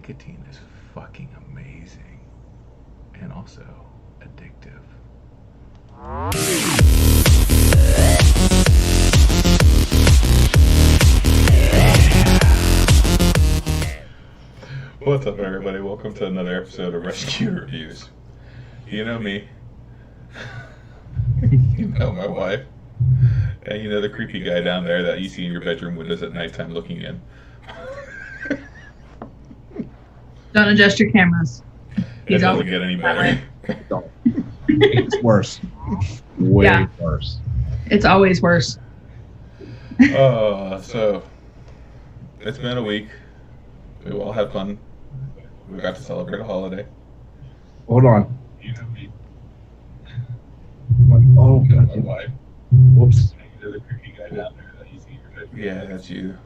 nicotine is fucking amazing and also addictive. What's up, everybody? Welcome to another episode of Rescue Reviews. You know me. You know my wife. And you know the creepy guy down there that you see in your bedroom windows at nighttime looking in. Don't adjust your cameras. It doesn't get any better. It's worse. Way worse. It's always worse. So it's been a week. We all had fun. We got to celebrate a holiday. Hold on. You know me. Oh, God. My wife. Whoops. You know the creepy guy down there that you see in your bedroom. Yeah, that's you.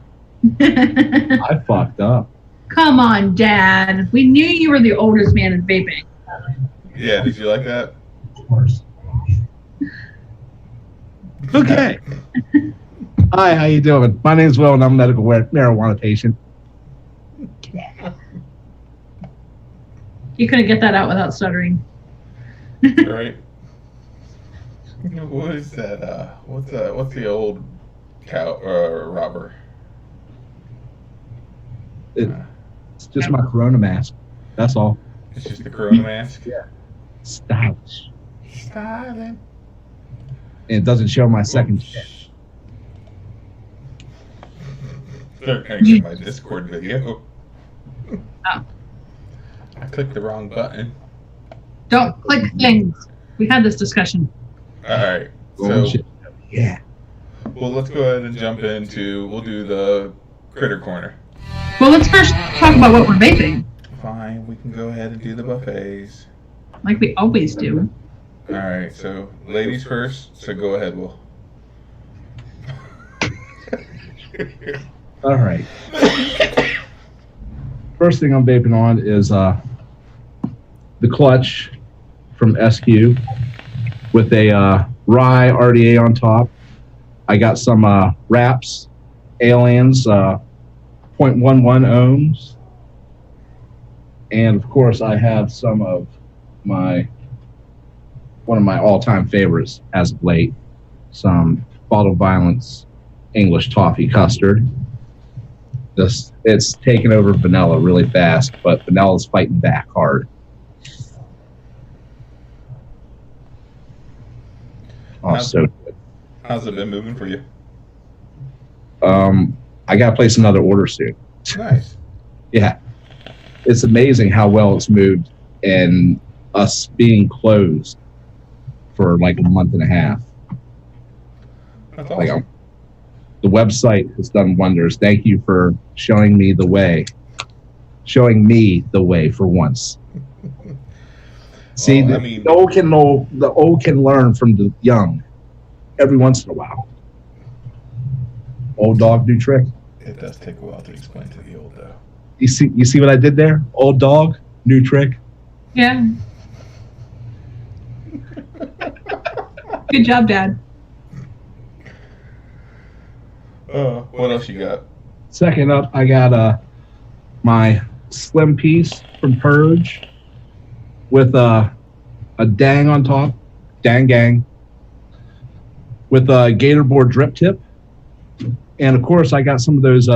I fucked up. Come on, Dad. We knew you were the oldest man in vaping. Yeah, did you like that? Worse. Okay. Hi, how you doing? My name's Will, and I'm a medical marijuana patient. You couldn't get that out without stuttering. Right. What is that? What's the old cow robber? It's just my corona mask. That's all. It's just the corona mask. Yeah. Stylish. Styling. And it doesn't show my second chin. They're gonna get my Discord video. Oh. I clicked the wrong button. Don't click things. We had this discussion. Alright, so Yeah. well, let's go ahead and jump into, we'll do the critter corner. Well, let's first talk about what we're vaping, Fine, we can go ahead and do the buffets. like we always do. Alright, so ladies first, so go ahead, Will. All right. First thing I'm vaping on is the clutch from SQ with a rye RDA on top. I got some wraps, aliens, 0.11 ohms. And of course I have some of one of my all-time favorites as of late, some Bottle Violence English toffee custard. It's taken over vanilla really fast, but vanilla's fighting back hard. Oh, so good. How's it been moving for you? I gotta place another order soon. Nice. Yeah, it's amazing how well it's moved, and us being closed for like a month and a half. That's awesome. The website has done wonders. Thank you for showing me the way for once. See, Well, the old can learn from the young every once in a while. Old dog, new trick. It does take a while to explain to the old, though. You see what I did there? Old dog, new trick. Yeah. Good job, Dad. What else you got? Second up, I got my slim piece from Purge with a dang on top, dang gang, with a gator board drip tip. And of course, I got some of those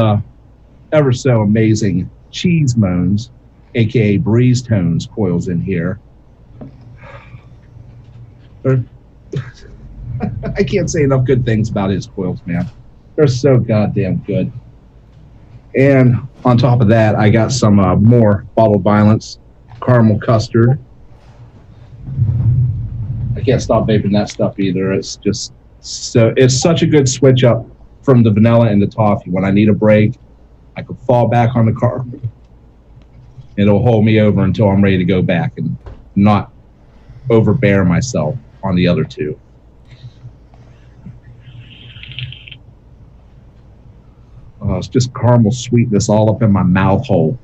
ever so amazing cheese moans, aka breeze tones coils in here. I can't say enough good things about his coils, man. They're so goddamn good. And on top of that, I got some more Bottle Violence caramel custard. I can't stop vaping that stuff either. It's just it's such a good switch up from the vanilla and the toffee. When I need a break, I can fall back on the caramel. It'll hold me over until I'm ready to go back and not overbear myself on the other two. It's just caramel sweetness all up in my mouth hole.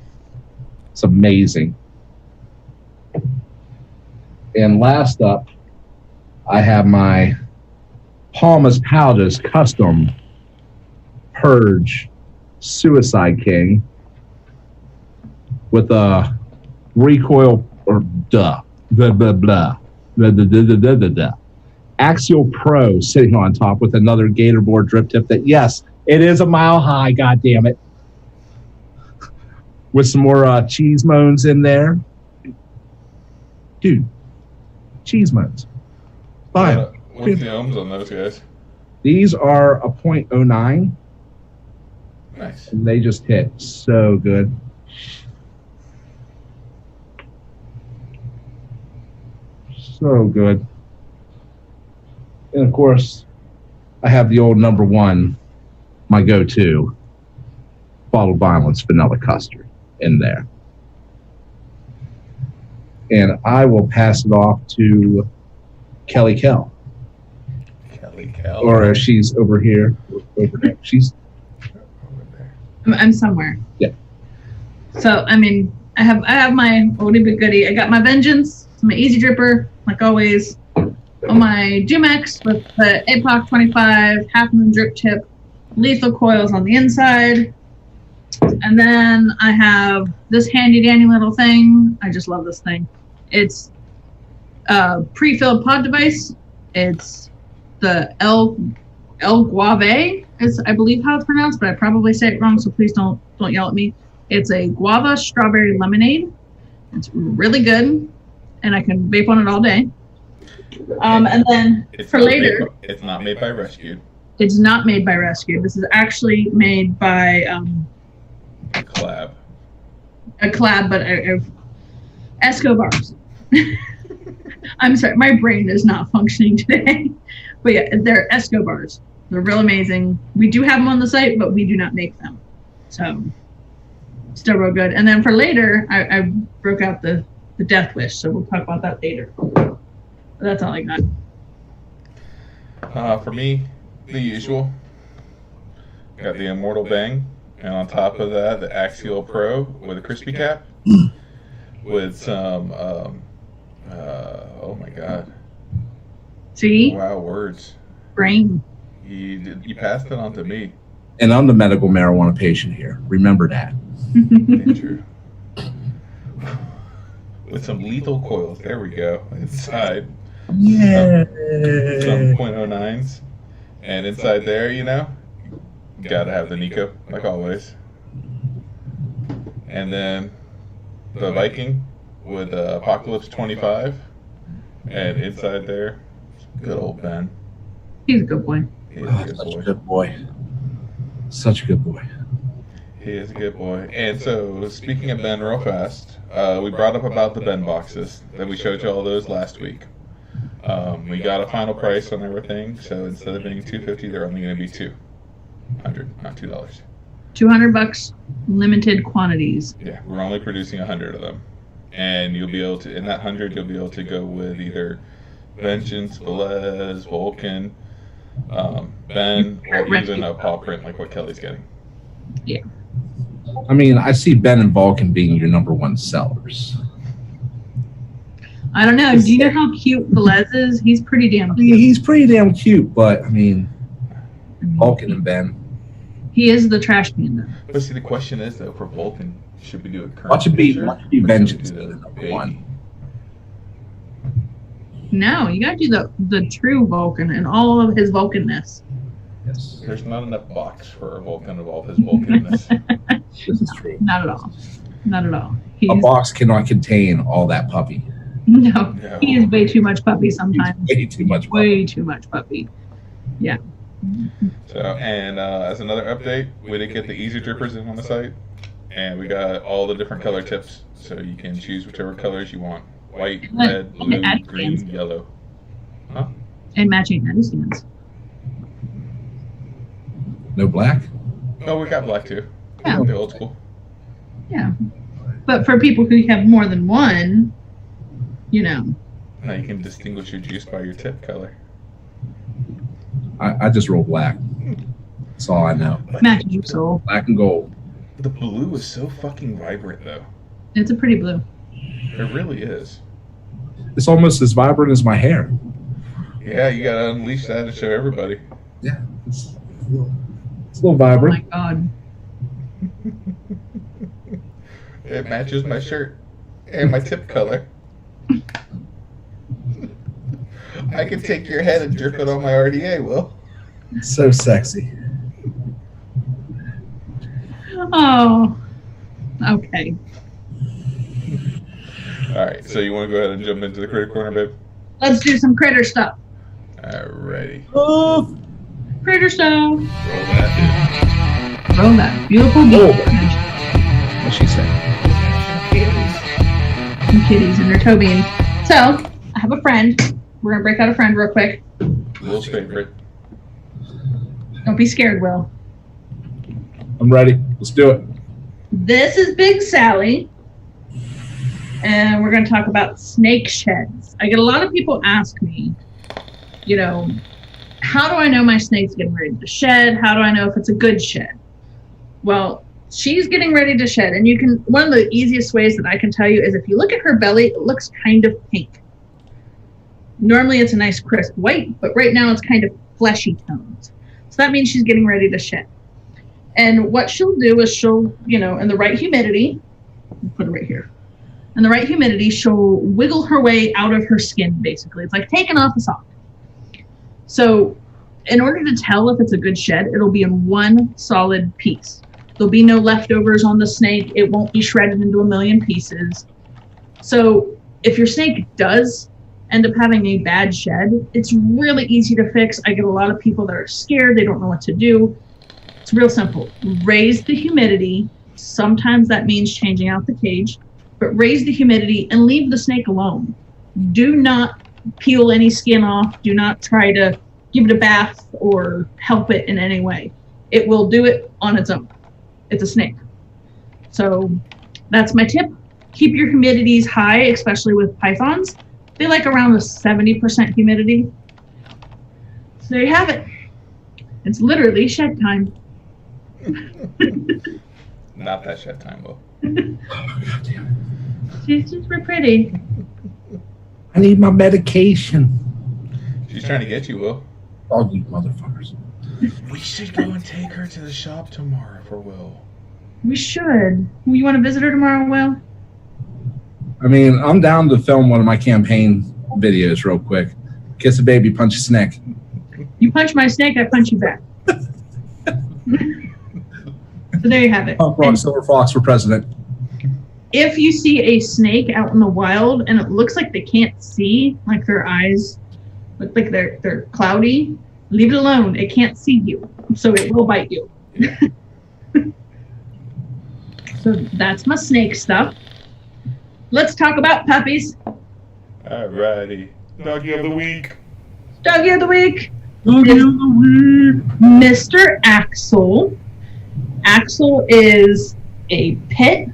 It's amazing. And last up, I have my Palmas Powders Custom Purge Suicide King with a recoil or blah blah blah blah blah blah blah blah blah blah. Axial Pro sitting on top with another gator board drip tip that, yes, it is a mile high, god damn it. With some more cheese moans in there. Dude, cheese moans. Fine. What's the ohms on those guys? These are a .09. Nice. And they just hit so good. So good. And of course, I have the old number one, my go-to, Bottled Violence Vanilla Custard in there. And I will pass it off to Kelly Kell. Kelly Kell. Or if she's over here, over there. She's over there. I'm somewhere. Yeah. So I mean, I have my oldie but goodie. I got my Vengeance, my Easy Dripper, like always. On my Jumex with the APOC 25 half moon drip tip, lethal coils on the inside. And then I have this handy dandy little thing. I just love this thing. It's a pre-filled pod device. It's the El Guave, is I believe how it's pronounced, but I probably say it wrong, so please don't yell at me. It's a guava strawberry lemonade. It's really good, and I can vape on it all day. And then for later, it's not made by Rescue. It's not made by Rescue. This is actually made by A collab, but Escobar's. I'm sorry, my brain is not functioning today. But yeah, they're Escobars. They're real amazing. We do have them on the site, but we do not make them. So, still real good. And then for later, I broke out the Death Wish, so we'll talk about that later. But that's all I got. For me, the usual. Got the Immortal Bang, and on top of that, the Axial Pro with a crispy cap, with some, oh my god. See? Wow, words. Brain. You passed it on to me. And I'm the medical marijuana patient here. Remember that. Ain't true. With some lethal coils, there we go, inside. Yeah. Some .09s. And inside there, you gotta have the Nico, like always. And then the Viking with Apocalypse 25. And inside there, good old Ben. He's a good boy. He is a good Such boy. a good boy. Such a good boy. He is a good boy. And so, speaking of Ben real fast, we brought up about the Ben boxes that we showed you all those last week. We got a final price on everything, so instead of being $250, they're only going to be $200, not $2. $200, limited quantities. Yeah, we're only producing 100 of them, and you'll be able to, in that 100, you'll be able to go with either Vengeance, Velez, Vulcan, Ben, or even a paw print like what Kelly's getting. Yeah. I mean, I see Ben and Vulcan being your number one sellers. I don't know. Do you know how cute Velez is? He's pretty damn cute. He's pretty damn cute, but I mean, Vulcan and Ben. He is the trash panda. But see, the question is though, for Vulcan, should we do a current? Watch it be picture, or Vengeance should we be do the number baby? one. No, you gotta do the true Vulcan and all of his Vulcanness. Yes, There's not enough box for a Vulcan of all his Vulcanness. this is true. Not at all. Not at all. A box cannot contain all that puppy. No, No. he is way too much puppy sometimes. Way too much puppy. Way too much puppy. Yeah. So, and as another update, we did get the Easy Drippers in on the site, and we got all the different color tips, so you can choose whichever colors you want: white, And the- red, and the blue, ad green, stands. yellow. Huh? And matching nightstands. No black? Oh, we got black too. Yeah. The old school. Yeah. But for people who have more than one, Now you can distinguish your juice by your tip color. I just roll black. That's all I know. matches your soul. Black and gold. The blue is so fucking vibrant, though. It's a pretty blue. It really is. It's almost as vibrant as my hair. Yeah, you gotta unleash that and show everybody. Yeah. It's a little Oh my vibrant. god. It matches my shirt and my tip color. I can take your head and drip it on my RDA, Will. So sexy. Oh, okay. All right, so you want to go ahead and jump into the critter corner, babe? Let's do some critter stuff. Alrighty. Oh, Critter stuff. Roll that. Roll that beautiful beat. what'd she say? Some kitties and their toe bean. So, I have a friend. We're going to break out a friend real quick. Will's favorite. Don't be scared, Will. I'm ready. Let's do it. This is Big Sally. And we're going to talk about snake sheds. I get a lot of people ask me, you know, how do I know my snake's getting ready to shed? How do I know if it's a good shed? Well, she's getting ready to shed. And you can, one of the easiest ways that I can tell you is if you look at her belly, it looks kind of pink. Normally it's a nice crisp white, but right now it's kind of fleshy tones. So that means she's getting ready to shed. And what she'll do is she'll, you know, in the right humidity, put it right here. In the right humidity, she'll wiggle her way out of her skin, basically. It's like taking off a sock. So in order to tell if it's a good shed, it'll be in one solid piece. There'll be no leftovers on the snake. It won't be shredded into a million pieces. So if your snake does end up having a bad shed, it's really easy to fix. I get a lot of people that are scared. They don't know what to do. It's real simple. Raise the humidity. Sometimes that means changing out the cage, but raise the humidity and leave the snake alone. Do not peel any skin off. Do not try to give it a bath or help it in any way. It will do it on its own. It's a snake. So that's my tip. Keep your humidities high, especially with pythons. They like around a 70% humidity. So there you have it. It's literally shed time. Not that shed time, Will. Oh, God damn it. She's just real pretty. I need my medication. She's trying to get you, Will. All you motherfuckers. We should go and take her to the shop tomorrow for Will. We should. You want to visit her tomorrow, Will? I mean, I'm down to film one of my campaign videos real quick. Kiss a baby, punch a snake. You punch my snake, I punch you back. So there you have it. Punk Rock Silver Fox for president. If you see a snake out in the wild and it looks like they can't see, like their eyes look like they're cloudy, leave it alone. It can't see you, so it will bite you. Yeah. So that's my snake stuff. Let's talk about puppies. Alrighty. Doggy of the week. Doggy of the week. Doggy of the week. Mr. Axel. Axel is a pit.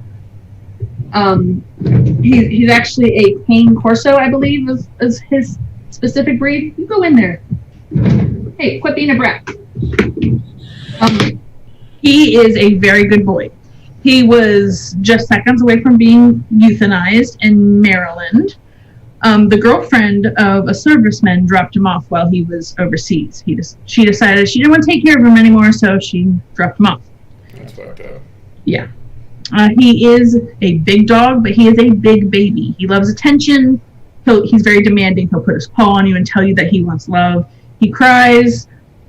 He's actually a Cane Corso, I believe, is his specific breed. You go in there. Hey, quit being a brat. He is a very good boy. He was just seconds away from being euthanized in Maryland. The girlfriend of a serviceman dropped him off while he was overseas. She decided she didn't want to take care of him anymore, so she dropped him off. That's fucked up. Yeah. He is a big dog, but he is a big baby. He loves attention. He's very demanding. He'll put his paw on you and tell you that he wants love. He cries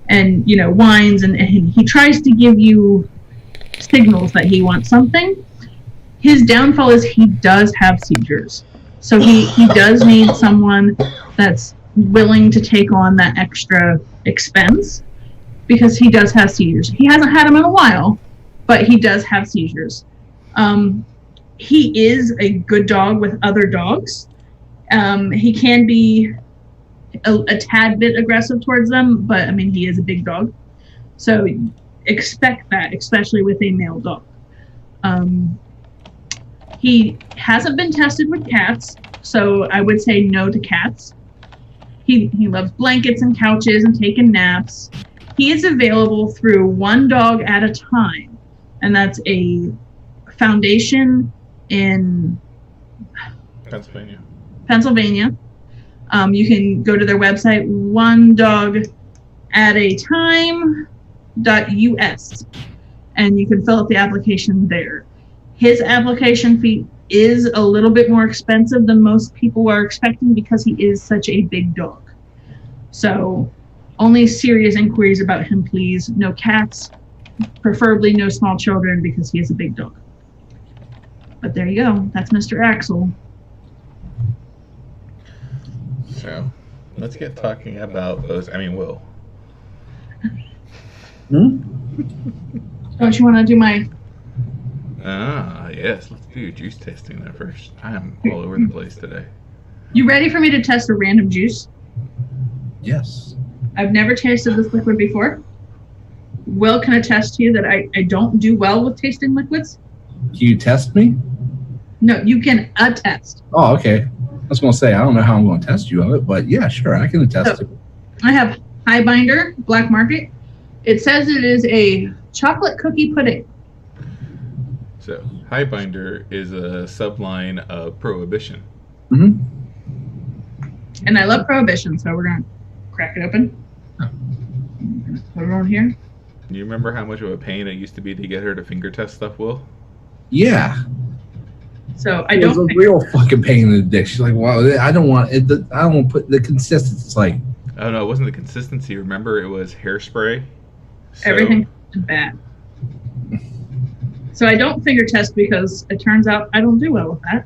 and, whines, and he tries to give you signals that he wants something. His downfall is he does have seizures. So he does need someone that's willing to take on that extra expense because he does have seizures. He hasn't had them in a while, but he does have seizures. He is a good dog with other dogs. He can be a tad bit aggressive towards them, but he is a big dog. So expect that, especially with a male dog. He hasn't been tested with cats, so I would say no to cats. He loves blankets and couches and taking naps. He is available through one dog at a time, and that's a foundation in Pennsylvania. You can go to their website, onedogatatime.us, and you can fill out the application there. his application fee is a little bit more expensive than most people are expecting because he is such a big dog. So only serious inquiries about him, please. No cats, preferably no small children because he is a big dog. But there you go. That's Mr. Axel. So let's get talking about those. I mean, Will. Don't you want to do my... Yes. Let's do your juice tasting there first. I am all over the place today. You ready for me to test a random juice? Yes. I've never tasted this liquid before. Will can attest to you that I don't do well with tasting liquids. Can you test me? No, you can attest. Oh, okay. I was going to say, I don't know how I'm going to test you on it, but yeah, sure, I can attest to it. I have Highbinder Black Market. It says it is a chocolate cookie pudding. So, Highbinder is a subline of Prohibition. Mm-hmm. And I love Prohibition, so we're going to crack it open. Put it on here. Do you remember how much of a pain it used to be to get her to finger test stuff, Will? Yeah. So I It was don't. a real fucking pain in the dick. She's like, "Wow, I don't want it. I don't want to put the consistency." It's like, Oh no, it wasn't the consistency. Remember, it was hairspray. So, Everything is bad. So I don't finger test because it turns out I don't do well with that.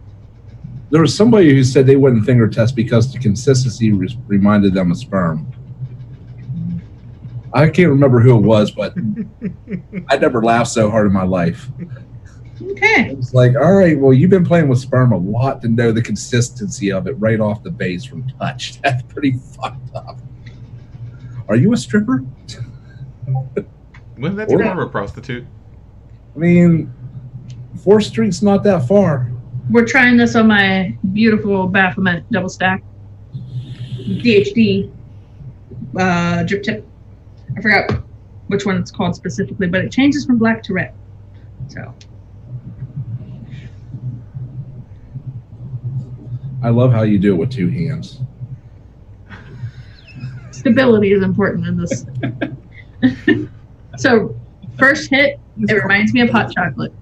there was somebody who said they wouldn't finger test because the consistency reminded them of sperm. I can't remember who it was, but I never laughed so hard in my life. Okay. It's like, all right, well, you've been playing with sperm a lot to know the consistency of it right off the base from touch. That's pretty fucked up. Are you a stripper? Wouldn't that be more of a prostitute? I mean, 4th Street's not that far. We're trying this on my beautiful Baphomet double stack. DHD drip tip. I forgot which one it's called specifically, but it changes from black to red. So I love how you do it with 2 hands. stability is important in this. So first hit, it reminds me of hot chocolate.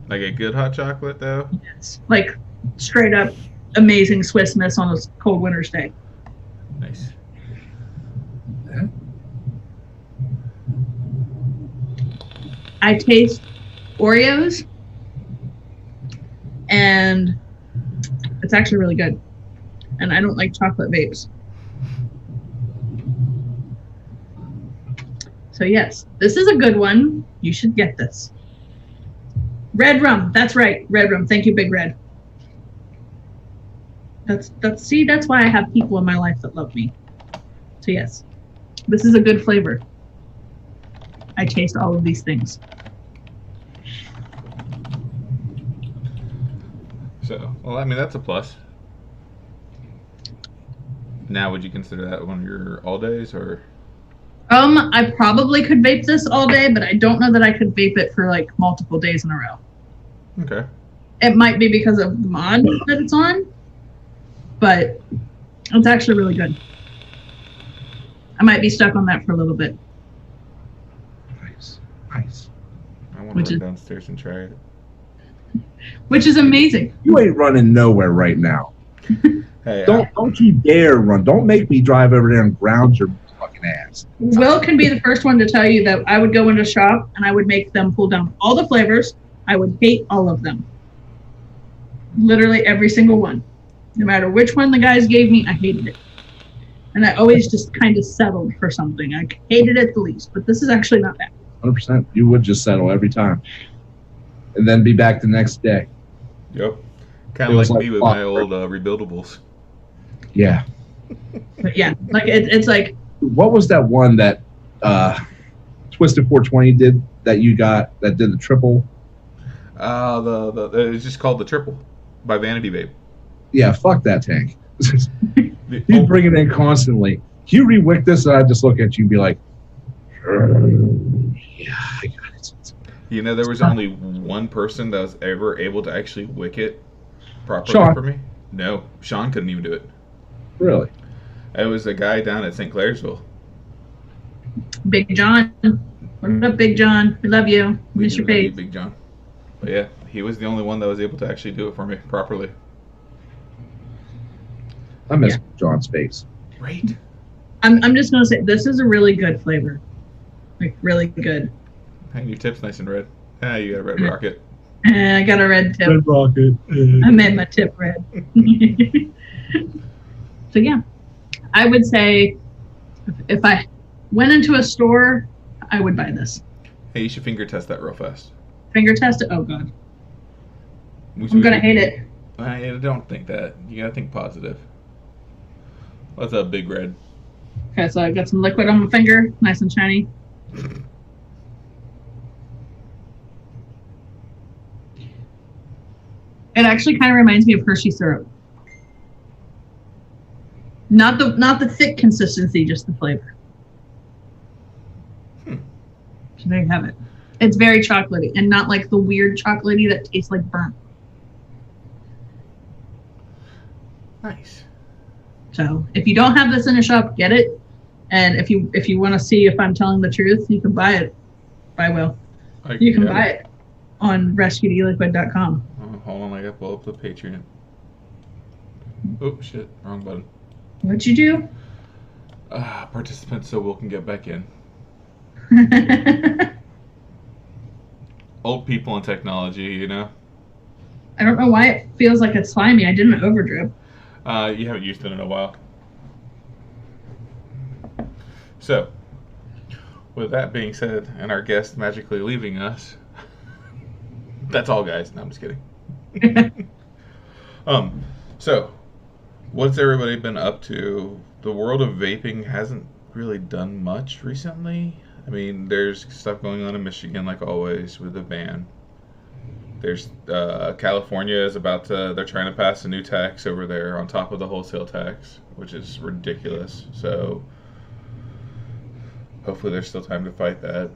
Like a good hot chocolate, though? It's like straight up amazing Swiss Miss on a cold winter's day. Nice. I taste Oreos, and it's actually really good. And I don't like chocolate vapes. So yes, this is a good one. You should get this. Red rum. That's right. Red rum. Thank you, Big Red. That's why I have people in my life that love me. So yes, this is a good flavor. I taste all of these things. So, well, I mean, that's a plus. Now, would you consider that one of your all days, or? I probably could vape this all day, but I don't know that I could vape it for like multiple days in a row. Okay. It might be because of the mod that it's on, but it's actually really good. I might be stuck on that for a little bit. Nice. I want to run downstairs and try it. Which is amazing. You ain't running nowhere right now. Hey, Don't you dare run. Don't make me drive over there and ground your fucking ass. Will can be the first one to tell you that I would go into a shop and I would make them pull down all the flavors. I would hate all of them. Literally every single one. No matter which one the guys gave me, I hated it. And I always just kind of settled for something. I hated it the least, but this is actually not bad. 100%. You would just settle every time. And then be back the next day. Yep. Kind It of was like like me with my old rebuildables. Yeah. But yeah, like it's like, What was that one that Twisted 420 did that you got that did the triple? It's just called the Triple by Vanity Vape. Yeah, fuck that tank. You bring it in constantly. You re-wick this, and I just look at you and be like, yeah, I got it. You know, there was only one person that was ever able to actually wick it properly Sean. for me. No, Sean couldn't even do it. Really? It was a guy down at St. Clairsville. Big John. What up, Big John? We love you. We Miss do your love you, face. Big John. But yeah, he was the only one that was able to actually do it for me properly. I miss John's face. Right. I'm just gonna say this is a really good flavor, like really good. Hang your tips nice and red. Ah, you got a red rocket. I got a red tip. Red rocket. I made my tip red. So yeah, I would say if I went into a store, I would buy this. Hey, you should finger test that real fast. Finger test it. Oh god, I'm gonna hate it. I don't think that. You gotta think positive. What's up, Big Red? Okay, so I got some liquid on my finger, nice and shiny. It actually kind of reminds me of Hershey syrup. Not the thick consistency, just the flavor. So there you have it. It's very chocolatey, and not like the weird chocolatey that tastes like burnt. Nice. So if you don't have this in a shop, get it. And if you want to see if I'm telling the truth, you can buy it. Buy Will. You can buy it on rescuedeliquid.com. Oh, hold on, I gotta pull up the Patreon. Oh shit, wrong button. What'd you do? Participants so Will can get back in. Old people and technology, you know? I don't know why it feels like it's slimy. I didn't overdrip. You haven't used it in a while. So, with that being said, and our guest magically leaving us, that's all, guys. No, I'm just kidding. So, what's everybody been up to? The world of vaping hasn't really done much recently. I mean, there's stuff going on in Michigan, like always, with the ban. There's California is they're trying to pass a new tax over there on top of the wholesale tax, which is ridiculous. So hopefully there's still time to fight that.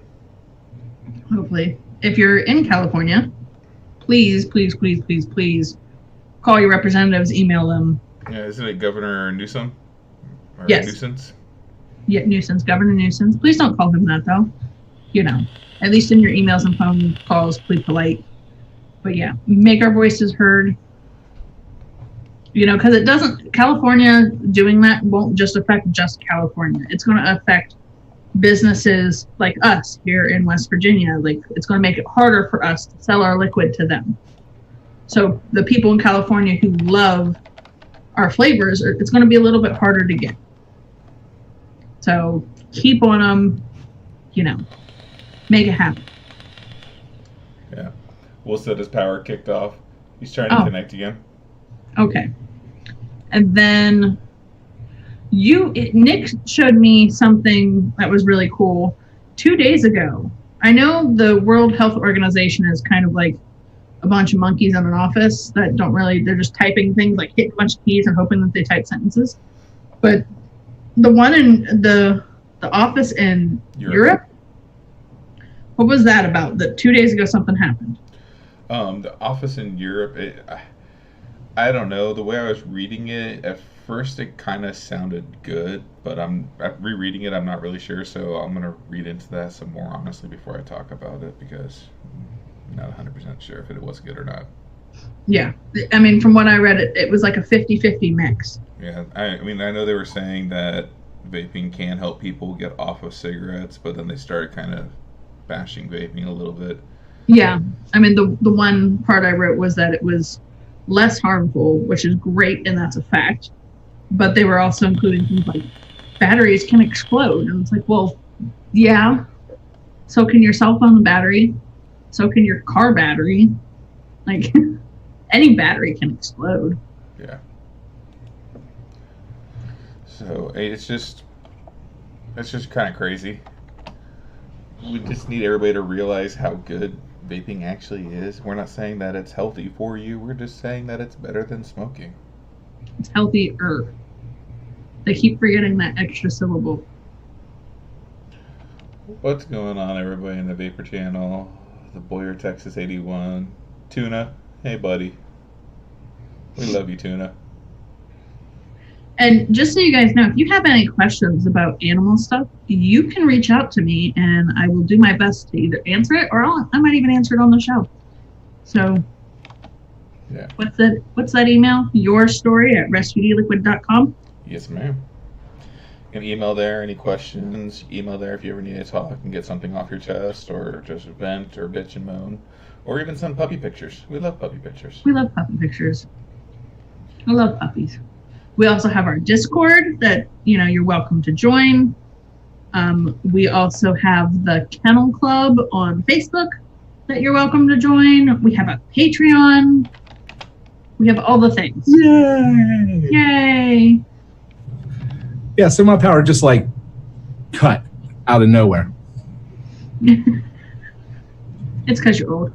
Hopefully. If you're in California, please call your representatives, email them. Yeah, isn't it Governor Newsom? Or yes. Nuisance? Yeah, Nuisance, Governor Nuisance. Please don't call him that, though. You know, at least in your emails and phone calls, please polite. But yeah, make our voices heard. You know, because California doing that won't just affect just California. It's going to affect businesses like us here in West Virginia. Like, it's going to make it harder for us to sell our liquid to them. So the people in California who love our flavors, it's going to be a little bit harder to get. So keep on them, you know, make it happen. Yeah. Will said his power kicked off. He's trying to connect again. Okay. And then Nick showed me something that was really cool 2 days ago. I know the World Health Organization is kind of like a bunch of monkeys in an office that they're just typing things, like hitting a bunch of keys and hoping that they type sentences. But the one in the office in Europe, what was that about? That 2 days ago something happened. The office in Europe, I don't know. The way I was reading it, at first it kind of sounded good, but rereading it, I'm not really sure, so I'm going to read into that some more honestly before I talk about it, because I'm not 100% sure if it was good or not. Yeah. I mean, from what I read, it was like a 50-50 mix. Yeah. I mean, I know they were saying that vaping can help people get off of cigarettes, but then they started kind of bashing vaping a little bit. Yeah. I mean, the one part I wrote was that it was less harmful, which is great, and that's a fact. But they were also including things like batteries can explode. And it's like, well, yeah. So can your cell phone battery. So can your car battery. Like, any battery can explode. Yeah. So it's just kind of crazy. We just need everybody to realize how good vaping actually is. We're not saying that it's healthy for you. We're just saying that it's better than smoking. It's healthier. They keep forgetting that extra syllable. What's going on, everybody in the Vapor Channel? The Boyer Texas 81. Tuna, hey buddy. We love you, Tuna. And just so you guys know, if you have any questions about animal stuff, you can reach out to me and I will do my best to either answer it or I might even answer it on the show. So, Yeah. What's that email? yourstory@rescuedliquid.com. Yes, ma'am. You can email there any questions. Email there if you ever need to talk and get something off your chest, or just vent or bitch and moan, or even send puppy pictures. We love puppy pictures. We love puppy pictures. I love puppies. We also have our Discord that you're welcome to join. We also have the Kennel Club on Facebook that you're welcome to join. We have a Patreon. We have all the things. Yay! Yay! Yeah, so my power just like cut out of nowhere. It's because you're old.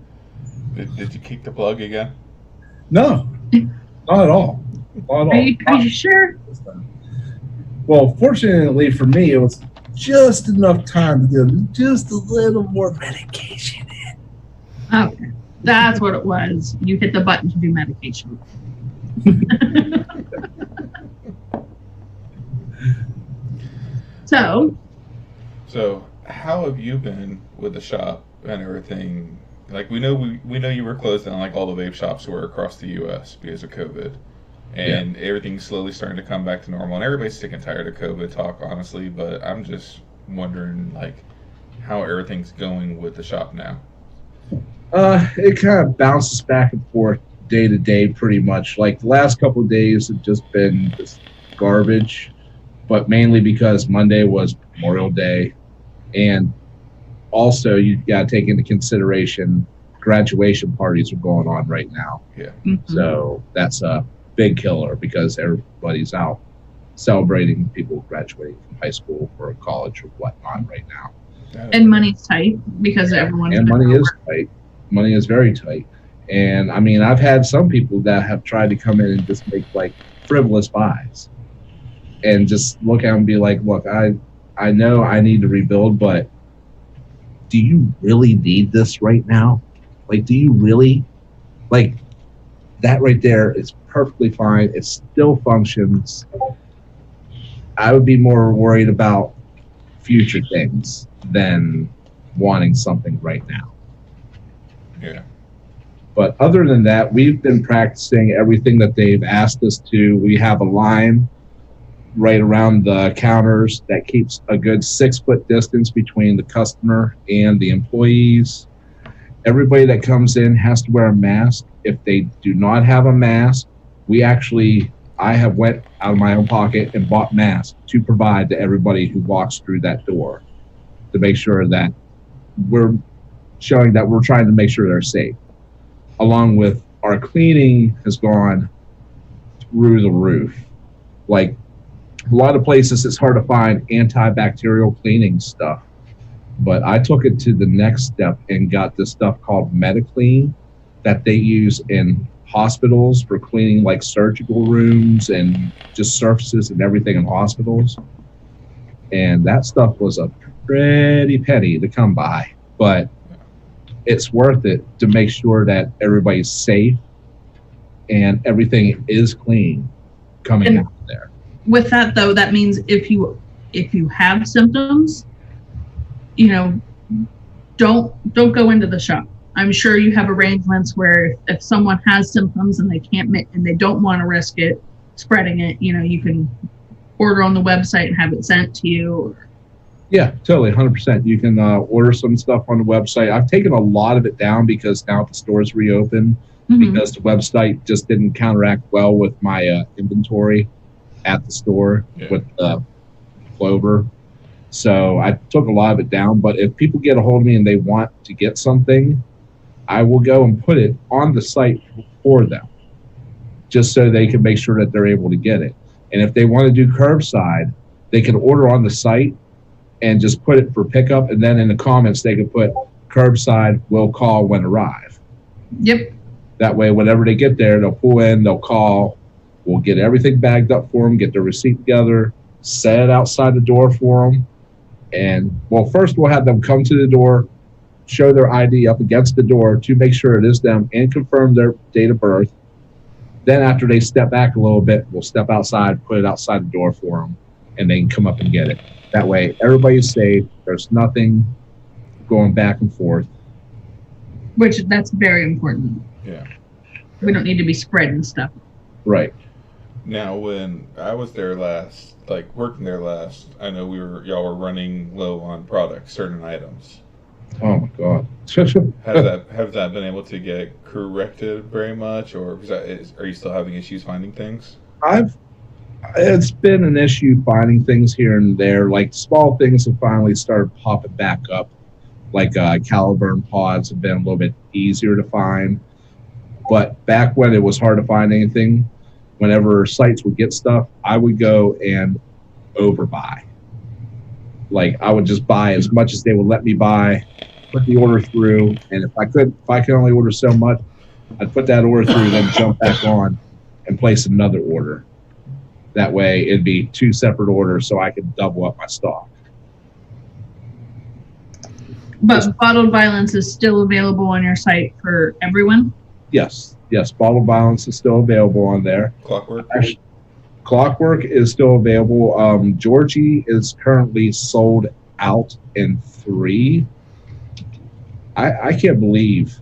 Did you kick the plug again? No, not at all. Not at all. Are you sure? Well, fortunately for me, it was just enough time to get just a little more medication in. Okay. That's what it was. You hit the button to do medication. So how have you been with the shop and everything? Like we know you were closed down, like all the vape shops were across the U.S. because of COVID, and everything's slowly starting to come back to normal. And everybody's sick and tired of COVID talk, honestly. But I'm just wondering, like, how everything's going with the shop now. It kind of bounces back and forth day to day, pretty much. Like the last couple of days have just been just garbage, but mainly because Monday was Memorial Day, and also you got to take into consideration graduation parties are going on right now. Yeah. Mm-hmm. So that's a big killer because everybody's out celebrating people graduating from high school or college or whatnot right now. And money's tight because everyone's and money is tight. Money is very tight. And I mean, I've had some people that have tried to come in and just make like frivolous buys and just look at them and be like, look, I know I need to rebuild, but do you really need this right now? Like, do you really? Like, that right there is perfectly fine. It still functions. I would be more worried about future things than wanting something right now. Yeah. But other than that, we've been practicing everything that they've asked us to. We have a line right around the counters that keeps a good 6 foot distance between the customer and the employees. Everybody that comes in has to wear a mask. If they do not have a mask, I have went out of my own pocket and bought masks to provide to everybody who walks through that door to make sure that we're showing that we're trying to make sure they're safe. Along with our cleaning has gone through the roof. Like a lot of places, it's hard to find antibacterial cleaning stuff. But I took it to the next step and got this stuff called MetaClean that they use in hospitals for cleaning like surgical rooms and just surfaces and everything in hospitals. And that stuff was a pretty penny to come by, but it's worth it to make sure that everybody's safe and everything is clean coming out there. With that though, that means if you have symptoms, don't go into the shop. I'm sure you have arrangements where if someone has symptoms and they can't and they don't want to risk it spreading it, you can order on the website and have it sent to you. Yeah, totally, 100%. You can order some stuff on the website. I've taken a lot of it down because now the store's reopened, because the website just didn't counteract well with my inventory at the store with Clover. So I took a lot of it down. But if people get a hold of me and they want to get something, I will go and put it on the site for them, just so they can make sure that they're able to get it. And if they want to do curbside, they can order on the site and just put it for pickup. And then in the comments, they can put curbside, will call when arrive. Yep. That way, whenever they get there, they'll pull in, they'll call. We'll get everything bagged up for them, get their receipt together, set it outside the door for them. And, well, first we'll have them come to the door, show their ID up against the door to make sure it is them and confirm their date of birth. Then after they step back a little bit, we'll step outside, put it outside the door for them, and they can come up and get it. That way, everybody's safe. There's nothing going back and forth. Which that's very important. Yeah. We don't need to be spreading stuff. Right. Now, when I was there last, like working there last, I know y'all were running low on products, certain items. Oh my god. Have that been able to get corrected very much, or are you still having issues finding things? It's been an issue finding things here and there. Like small things have finally started popping back up. Like caliburn pods have been a little bit easier to find. But back when it was hard to find anything, whenever sites would get stuff, I would go and overbuy. Like I would just buy as much as they would let me buy, put the order through, and if I could only order so much, I'd put that order through, then jump back on and place another order. That way it'd be 2 separate orders so I could double up my stock. But bottled violence is still available on your site for everyone? Yes, bottled violence is still available on there. Clockwork? Actually, Clockwork is still available. Georgie is currently sold out in 3. I can't believe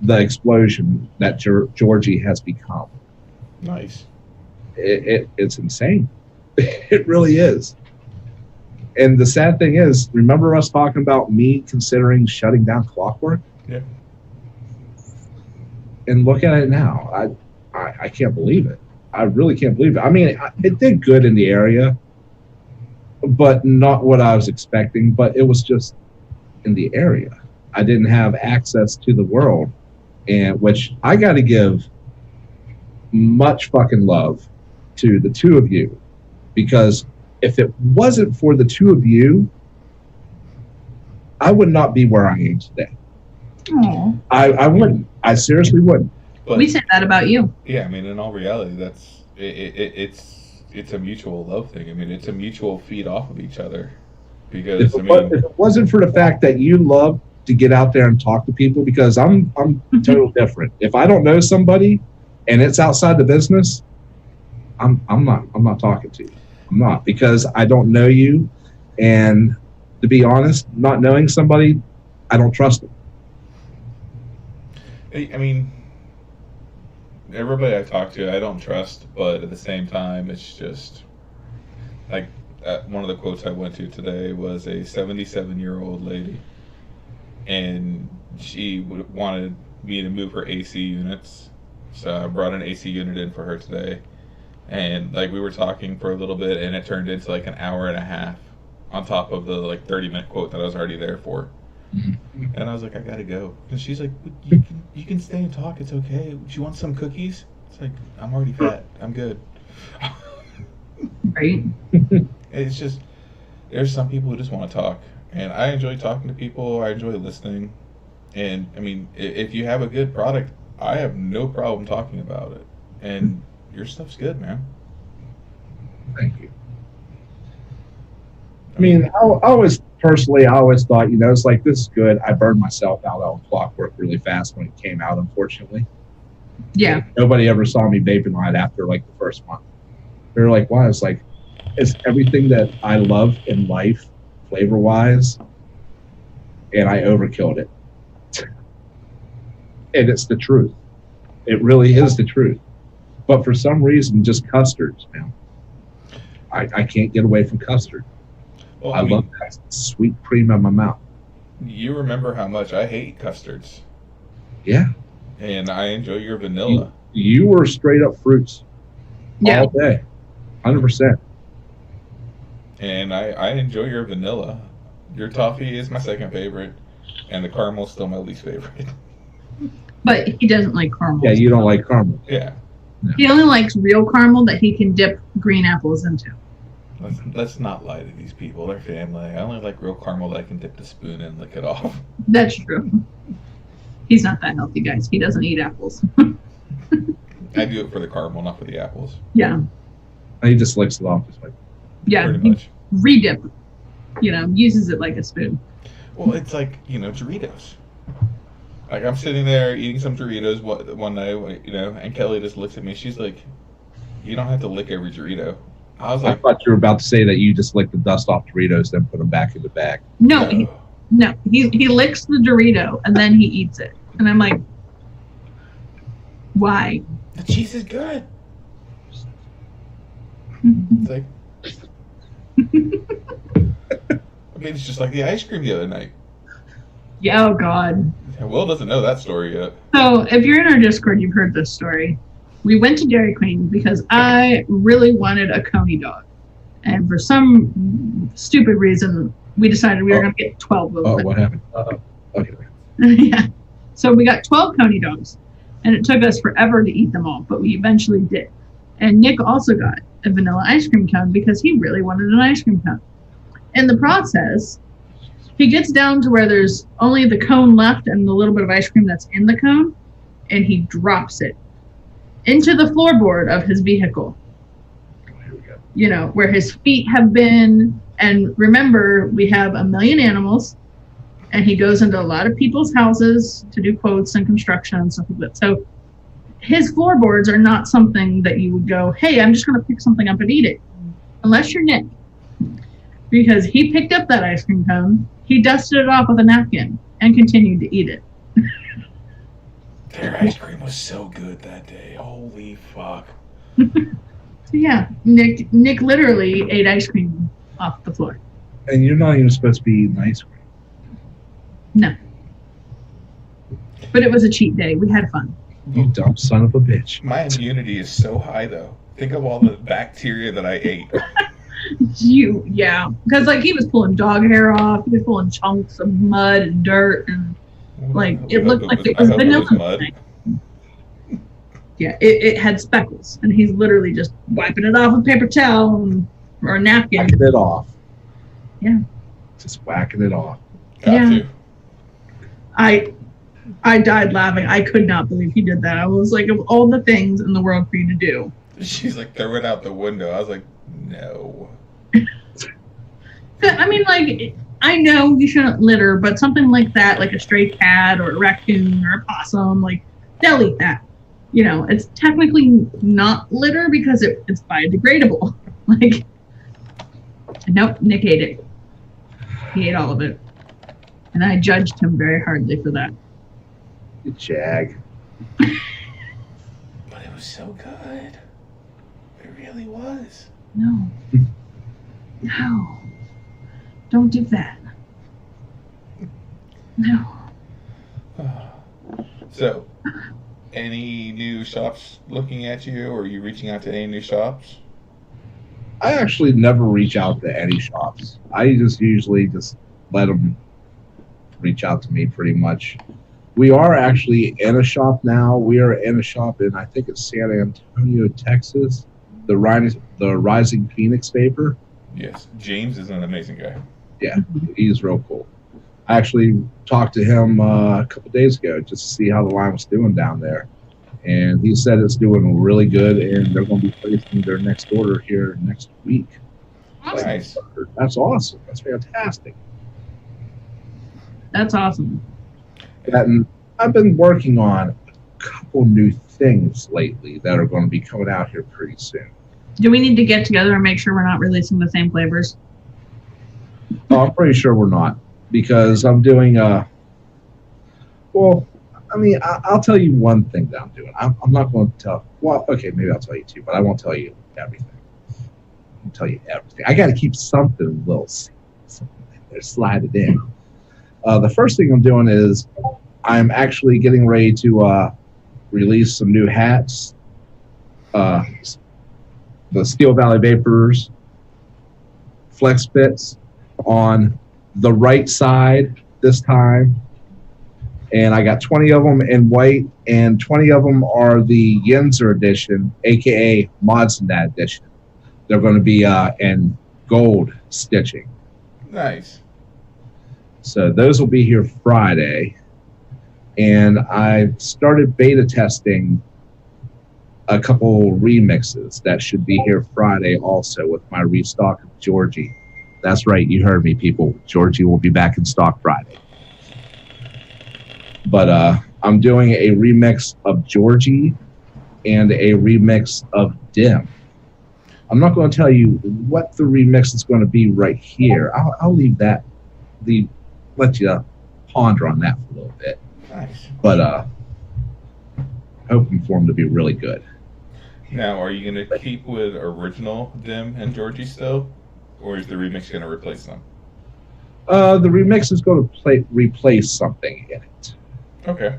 the explosion that Georgie has become. Nice. It's insane. It really is. And the sad thing is, remember us talking about me considering shutting down Clockwork? Yeah. And look at it now. I can't believe it. I really can't believe it. I mean, it did good in the area, but not what I was expecting. But it was just in the area. I didn't have access to the world, and which I got to give much fucking love to the 2 of you, because if it wasn't for the 2 of you, I would not be where I am today. Aww. I wouldn't. I seriously wouldn't. But, we said that about you. Yeah, I mean, in all reality, that's it's a mutual love thing. I mean, it's a mutual feed off of each other. Because if it wasn't for the fact that you love to get out there and talk to people, because I'm totally different. If I don't know somebody and it's outside the business, I'm not talking to you. I'm not, because I don't know you, and to be honest, not knowing somebody, I don't trust them. I mean, everybody I talk to, I don't trust, but at the same time, it's just like one of the quotes I went to today was a 77-year-old lady, and she wanted me to move her AC units, so I brought an AC unit in for her today, and like we were talking for a little bit, and it turned into like an hour and a half on top of the like 30-minute quote that I was already there for. And I was like, I gotta go. And she's like, you can stay and talk. It's okay. Do you want some cookies? It's like, I'm already fat. I'm good. Right. It's just, there's some people who just want to talk. And I enjoy talking to people. I enjoy listening. And, I mean, if you have a good product, I have no problem talking about it. And your stuff's good, man. Thank you. I mean, I always thought, it's like, this is good. I burned myself out on Clockwork really fast when it came out, unfortunately. Yeah. Nobody ever saw me vaping on it after like the first month. They were like, why? It's like, it's everything that I love in life, flavor-wise, and I overkilled it. And it's the truth. It really is the truth. But for some reason, just custards, man. I can't get away from custard. Well, I love that sweet cream in my mouth. You remember how much I hate custards. Yeah. And I enjoy your vanilla. You were straight up fruits all day. 100%. And I enjoy your vanilla. Your toffee is my second favorite. And the caramel is still my least favorite. But he doesn't like caramel. Yeah, you don't like caramel. Yeah. No. He only likes real caramel that he can dip green apples into. Let's not lie to these people. They're family. I only like real caramel that I can dip the spoon in and lick it off. That's true. He's not that healthy, guys. He doesn't eat apples. I do it for the caramel, not for the apples. Yeah. He just licks it off. Just like, Yeah. Pretty much. Re-dip. Uses it like a spoon. Well, it's like, Doritos. Like, I'm sitting there eating some Doritos one night, and Kelly just looks at me. She's like, you don't have to lick every Dorito. I was I like, thought you were about to say that you just lick the dust off Doritos, then put them back in the bag. No, No, he licks the Dorito and then he eats it. And I'm like, why? The cheese is good. It's like, I mean, it's just like the ice cream the other night. Yeah, oh God. Yeah, Will doesn't know that story yet. So if you're in our Discord, you've heard this story. We went to Dairy Queen because I really wanted a Coney dog. And for some stupid reason, we decided we were going to get 12 of them. Oh, what happened? Okay. Yeah. So we got 12 Coney dogs. And it took us forever to eat them all, but we eventually did. And Nick also got a vanilla ice cream cone because he really wanted an ice cream cone. In the process, he gets down to where there's only the cone left and the little bit of ice cream that's in the cone, and he drops it into the floorboard of his vehicle. Here we go. You know, where his feet have been. And remember, we have a million animals, and he goes into a lot of people's houses to do quotes and construction and stuff like that. So his floorboards are not something that you would go, hey, I'm just going to pick something up and eat it. Unless you're Nick. Because he picked up that ice cream cone, he dusted it off with a napkin, and continued to eat it. Their ice cream was so good that day. Holy fuck. So yeah, Nick literally ate ice cream off the floor. And you're not even supposed to be eating ice cream. No. But it was a cheat day. We had fun. You dumb son of a bitch. My immunity is so high, though. Think of all the bacteria that I ate. Yeah. Because, like, he was pulling dog hair off. He was pulling chunks of mud and dirt. And, like, it looked like it was vanilla. Mud. Yeah, it had speckles. And he's literally just wiping it off with paper towel or a napkin. Whacking it off. Yeah. Just whacking it off. Got to. I died laughing. I could not believe he did that. I was like, of all the things in the world for you to do. She's like, throw it out the window. I was like, no. I mean, like, I know you shouldn't litter, but something like that, like a stray cat or a raccoon or a possum, like, they'll eat that. You know, it's technically not litter because it's biodegradable. Like, nope, Nick ate it. He ate all of it. And I judged him very hardly for that. You jag. But it was so good. It really was. No. No. Don't do that. No. So, any new shops looking at you, or are you reaching out to any new shops? I actually never reach out to any shops. I just usually just let them reach out to me pretty much. We are actually in a shop now. We are in a shop in, I think it's San Antonio, Texas. The Rising Phoenix paper. Yes, James is an amazing guy. Yeah, he's real cool. I actually talked to him a couple days ago just to see how the line was doing down there. And he said it's doing really good, and they're going to be placing their next order here next week. Awesome. Nice. That's awesome. That's fantastic. That's awesome. And I've been working on a couple new things lately that are going to be coming out here pretty soon. Do we need to get together and make sure we're not releasing the same flavors? Oh, I'm pretty sure we're not, because I'm doing well, I mean, I'll tell you one thing that I'm doing. I'm not going to tell. Well, okay, maybe I'll tell you two, but I won't tell you everything. I'll tell you everything. I got to keep something little, something in there, slide it in. The first thing I'm doing is I'm actually getting ready to release some new hats. The Steel Valley Vapors flex bits on the right side this time. And I got 20 of them in white, and 20 of them are the Yenzer edition, aka Mods in that edition. They're going to be in gold stitching. Nice. So those will be here Friday. And I started beta testing a couple remixes that should be here Friday also with my restock of Georgie. That's right, you heard me, people. Georgie will be back in stock Friday. But I'm doing a remix of Georgie and a remix of Dim. I'm not going to tell you what the remix is going to be right here. I'll leave that. let you ponder on that for a little bit. Nice. But hoping for them to be really good. Now, are you going to keep with original Dim and Georgie still? Or is the remix going to replace them? The remix is going to replace something in it. Okay.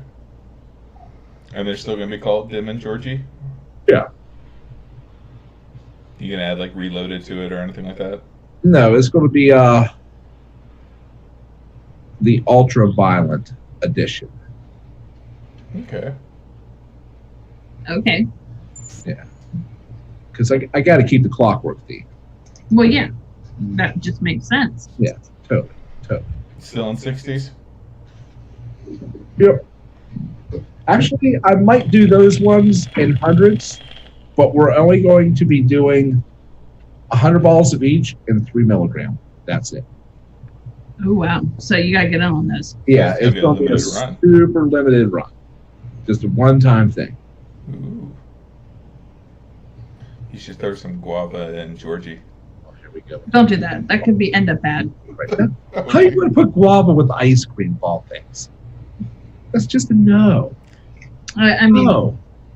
And they're still going to be called Dim and Georgie? Yeah. You going to add, like, Reloaded to it or anything like that? No, it's going to be the ultra-violent edition. Okay. Okay. Yeah. Because I got to keep the clockwork theme. Well, yeah. That just makes sense. Yeah, totally. Still in 60s? Yep. Actually, I might do those ones in hundreds, but we're only going to be doing 100 balls of each in 3 milligram. That's it. Oh, wow. So you got to get in on this. Yeah, It's it's gonna going be a to be a limited run. super limited run. Just a one-time thing. Ooh. You should throw some guava in Georgie. Oh, here we go. Don't do that. That could end up bad. Right. How are you going to put guava with ice cream ball things? That's just a no. I mean,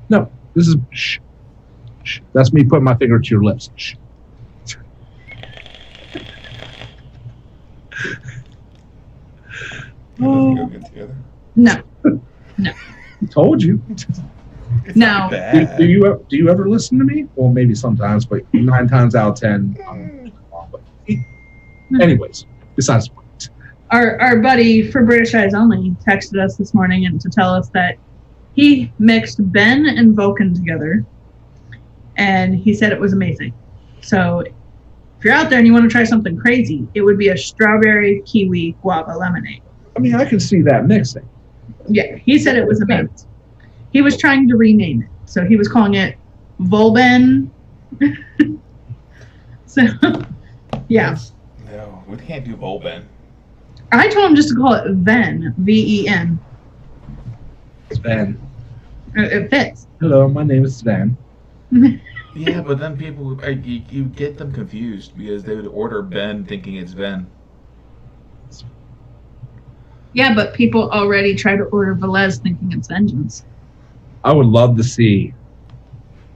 No. This is shh. Shh. That's me putting my finger to your lips. Shh. Doesn't go good together. no. Told you. It's No. not bad. Do you ever listen to me? Well, maybe sometimes, but 9 times out of 10. Anyways, besides the point. Our buddy for British Eyes Only texted us this morning and to tell us that he mixed Ben and Vulcan together, and he said it was amazing. So if you're out there and you want to try something crazy, it would be a strawberry kiwi guava lemonade. I mean, I can see that mixing. Yeah, he said it was amazing. He was trying to rename it, so he was calling it Volben. So, yeah. No, we can't do Volben. I told him just to call it Ven, V-E-N. Sven. It fits. Hello, my name is Sven. Yeah, but then people, you get them confused because they would order Ben thinking it's Ben. Yeah, but people already try to order Velez thinking it's Vengeance. I would love to see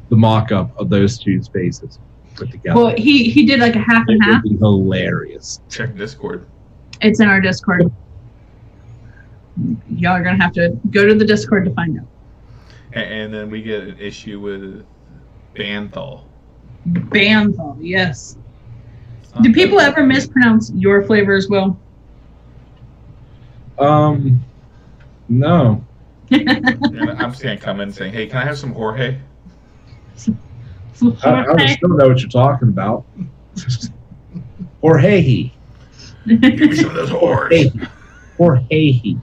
the mock-up of those two spaces put together. Well, he did like a half and It half. would be hilarious. Check Discord. It's in our Discord. Y'all are going to have to go to the Discord to find out. And then we get an issue with Banthal. Banthal, yes. Do people ever mispronounce your flavors, Will? No. And I'm just going to come in and saying, hey, can I have some Jorge? I still know what you're talking about. Or hey. Give me some of those whores. Or hey.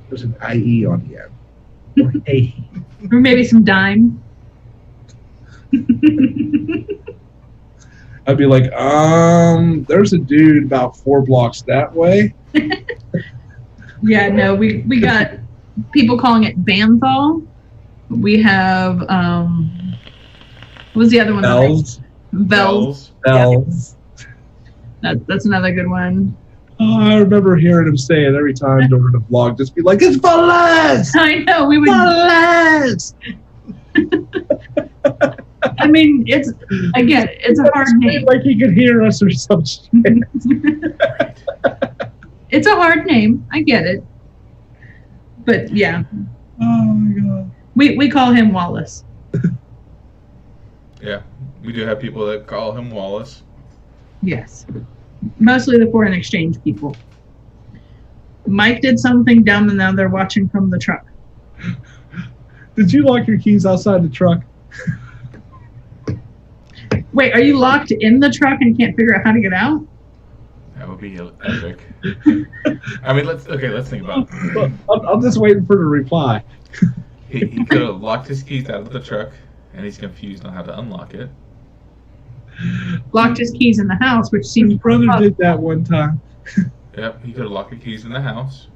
There's an IE on the end. Or hey. Or maybe some dime. I'd be like, there's a dude about 4 blocks that way. Yeah, no, we got people calling it Banthal. We have, what was the other one? Bells. Bells. Bells. That's another good one. Oh, I remember hearing him say it every time during the vlog. Just be like, it's Velez! I know, we would. Velez! I mean, it's a hard name. Like he could hear us or some shit. It's a hard name. I get it. But yeah, Oh my god. we call him Wallace. Yeah, we do have people that call him Wallace. Yes. Mostly the foreign exchange people. Mike did something dumb and now they're watching from the truck. Did you lock your keys outside the truck? Wait, are you locked in the truck and can't figure out how to get out? That would be epic. I mean, let's think about it. I'm just waiting for the reply. He could have locked his keys out of the truck, and he's confused on how to unlock it. Locked his keys in the house, which His seems brother did that one time. Yep, he could have locked the keys in the house,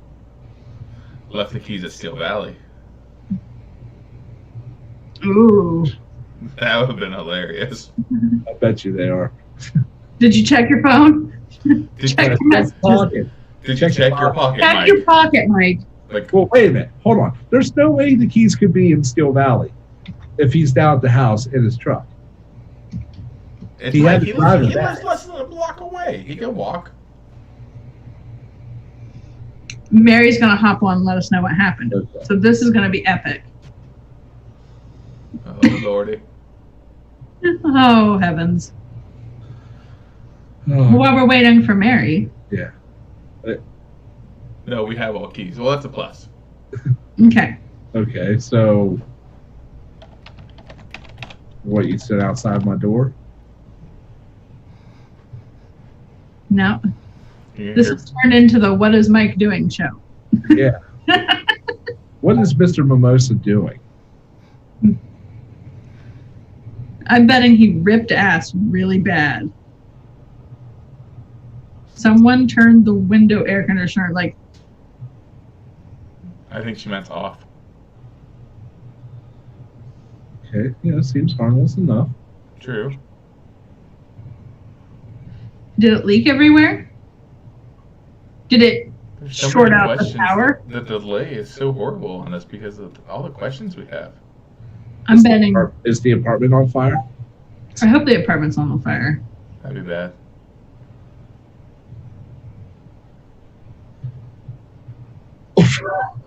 left the keys at Steel Valley. Ooh. That would have been hilarious. I bet you they are. Did you check your phone? Did, Check your messages. Did you check your pocket, Check Mike? your pocket, Mike. Like, Well, wait a minute. Hold on. There's no way the keys could be in Steel Valley if he's down at the house in his truck. it's He Mike. had to drive it lives back. less than a block away. He can walk. Mary's gonna hop on and let us know what happened. Okay. So this is gonna be epic. Oh, Lordy. Oh heavens! Oh, While we're waiting for Mary. yeah. No, we have all keys. Well, that's a plus. Okay. Okay, so what, you sit outside my door? No, You're- this has turned into the "What is Mike doing" show. Yeah. What is Mr. Mimosa doing? I'm betting he ripped ass really bad. Someone turned the window air conditioner like. I think she meant off. Okay, yeah, seems harmless enough. True. Did it leak everywhere? Did it There's so short many out the questions. power? The delay is so horrible on us because of all the questions we have. I'm betting. Is the apartment on fire? I hope the apartment's on fire. That'd be bad.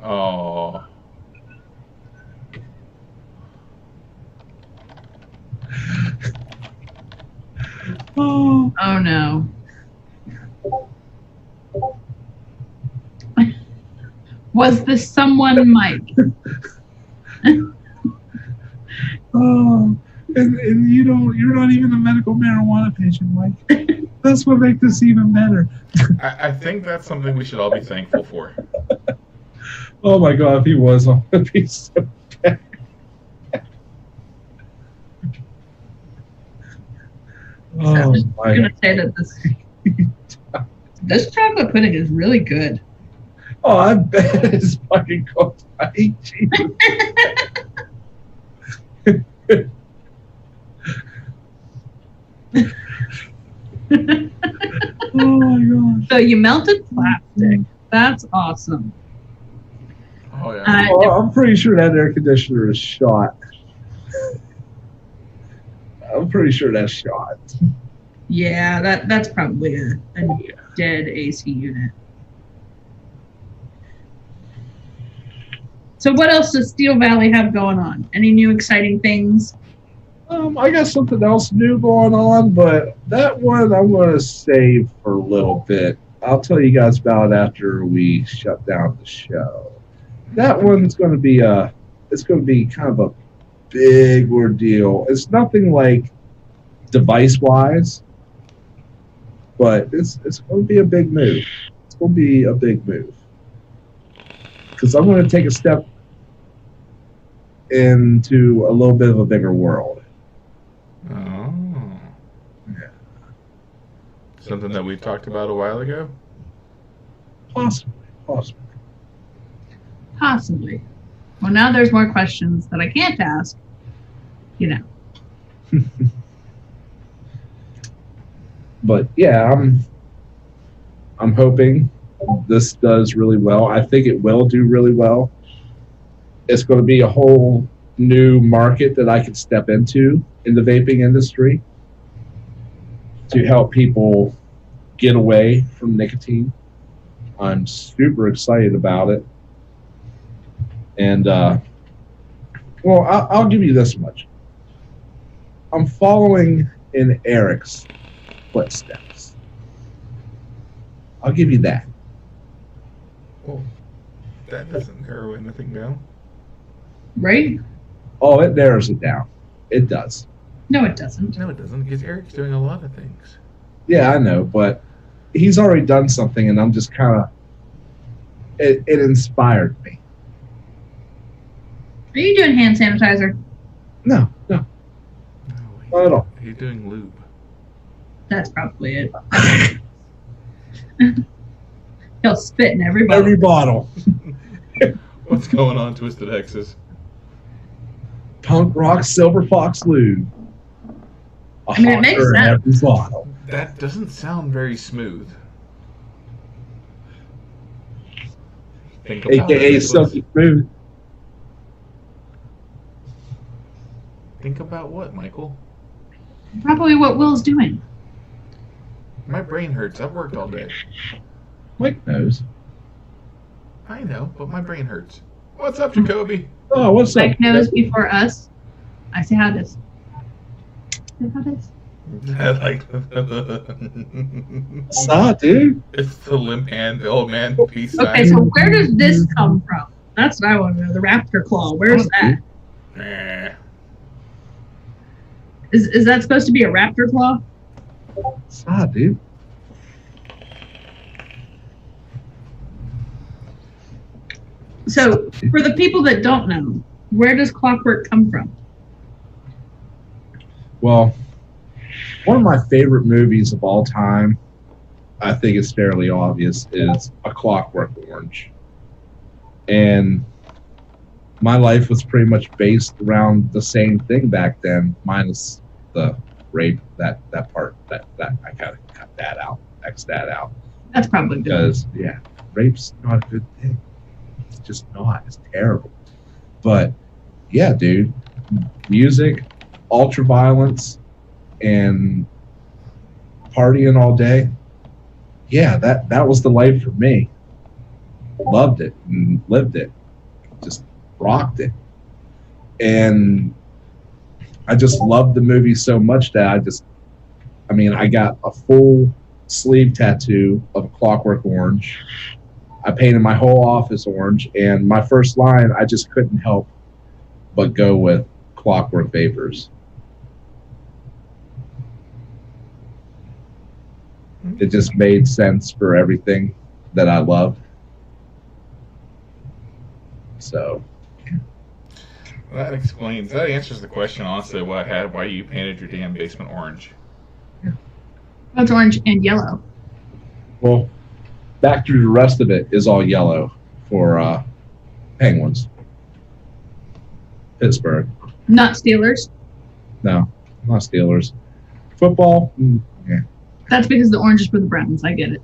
Oh. Oh, Oh no. Was this someone Mike? oh. And you're not even a medical marijuana patient, Mike. That's what makes this even better. I think that's something we should all be thankful for. Oh my God, if he was, I'm gonna be so bad. I'm Oh just my gonna say that this chocolate pudding is really good. Oh, I bet it's fucking cold. I hate you. Oh my gosh. So you melted plastic. That's awesome. Oh, yeah. Oh, I'm pretty sure that air conditioner is shot. I'm pretty sure that's shot. Yeah, that's probably a dead AC unit. So what else does Steel Valley have going on? Any new exciting things? I got something else new going on, but that one I'm going to save for a little bit. I'll tell you guys about it after we shut down the show. That one's going to be kind of a big ordeal. It's nothing like device-wise, but it's going to be a big move. It's going to be a big move because I'm going to take a step into a little bit of a bigger world. Oh. Yeah. Something that we talked about a while ago? Possibly. Possibly. Well, now there's more questions that I can't ask. You know. But yeah, I'm hoping this does really well. I think it will do really well. It's going to be a whole new market that I can step into in the vaping industry to help people get away from nicotine. I'm super excited about it. And, well, I'll give you this much. I'm following in Eric's footsteps. I'll give you that. Well, that doesn't narrow anything down. Right? Oh, it narrows it down. It does. No, it doesn't. No, it doesn't, because Eric's doing a lot of things. Yeah, I know, but he's already done something, and I'm just kind of... It inspired me. Are you doing hand sanitizer? No, No, not at all. he's doing lube. That's probably it. He'll spit in everybody. Every bottle. What's going on, Twisted Hexes? Punk Rock Silver Fox Lube. I mean, it makes Hawker in sense. every bottle. That doesn't sound very smooth. Think about AKA it, Nicholas. Silky Smooth. Think about what, Michael? Probably what Will's doing. My brain hurts. I've worked all day. Mike knows. I know, but my brain hurts. What's up, Jacoby? Oh, what's up? Mike knows before us. I say how this. Say how this. I like What's up, dude? It's the limp hand, the old man peace Okay, sign. so where does this come from? That's what I want to know. The raptor claw. Where's that? Nah. Is that supposed to be a raptor claw? What's up, dude? So, for the people that don't know, where does clockwork come from? Well, one of my favorite movies of all time, I think it's fairly obvious, is A Clockwork Orange. And my life was pretty much based around the same thing back then, minus the rape, that part, that I gotta cut that out, X that out. That's probably good. Because, yeah, rape's not a good thing. It's just not. It's terrible. But, yeah, dude, music, ultra-violence, and partying all day. Yeah, that was the life for me. Loved it and lived it. Just rocked it. And I just loved the movie so much that I got a full sleeve tattoo of Clockwork Orange. I painted my whole office orange, and my first line, I just couldn't help but go with Clockwork Vapors. It just made sense for everything that I love. So, That answers the question, honestly, what I had, why you painted your damn basement orange. That's orange and yellow. well, back through the rest of it is all yellow for Penguins. Pittsburgh. Not Steelers. No, not Steelers. Football, yeah. That's because the orange is for the Browns. I get it.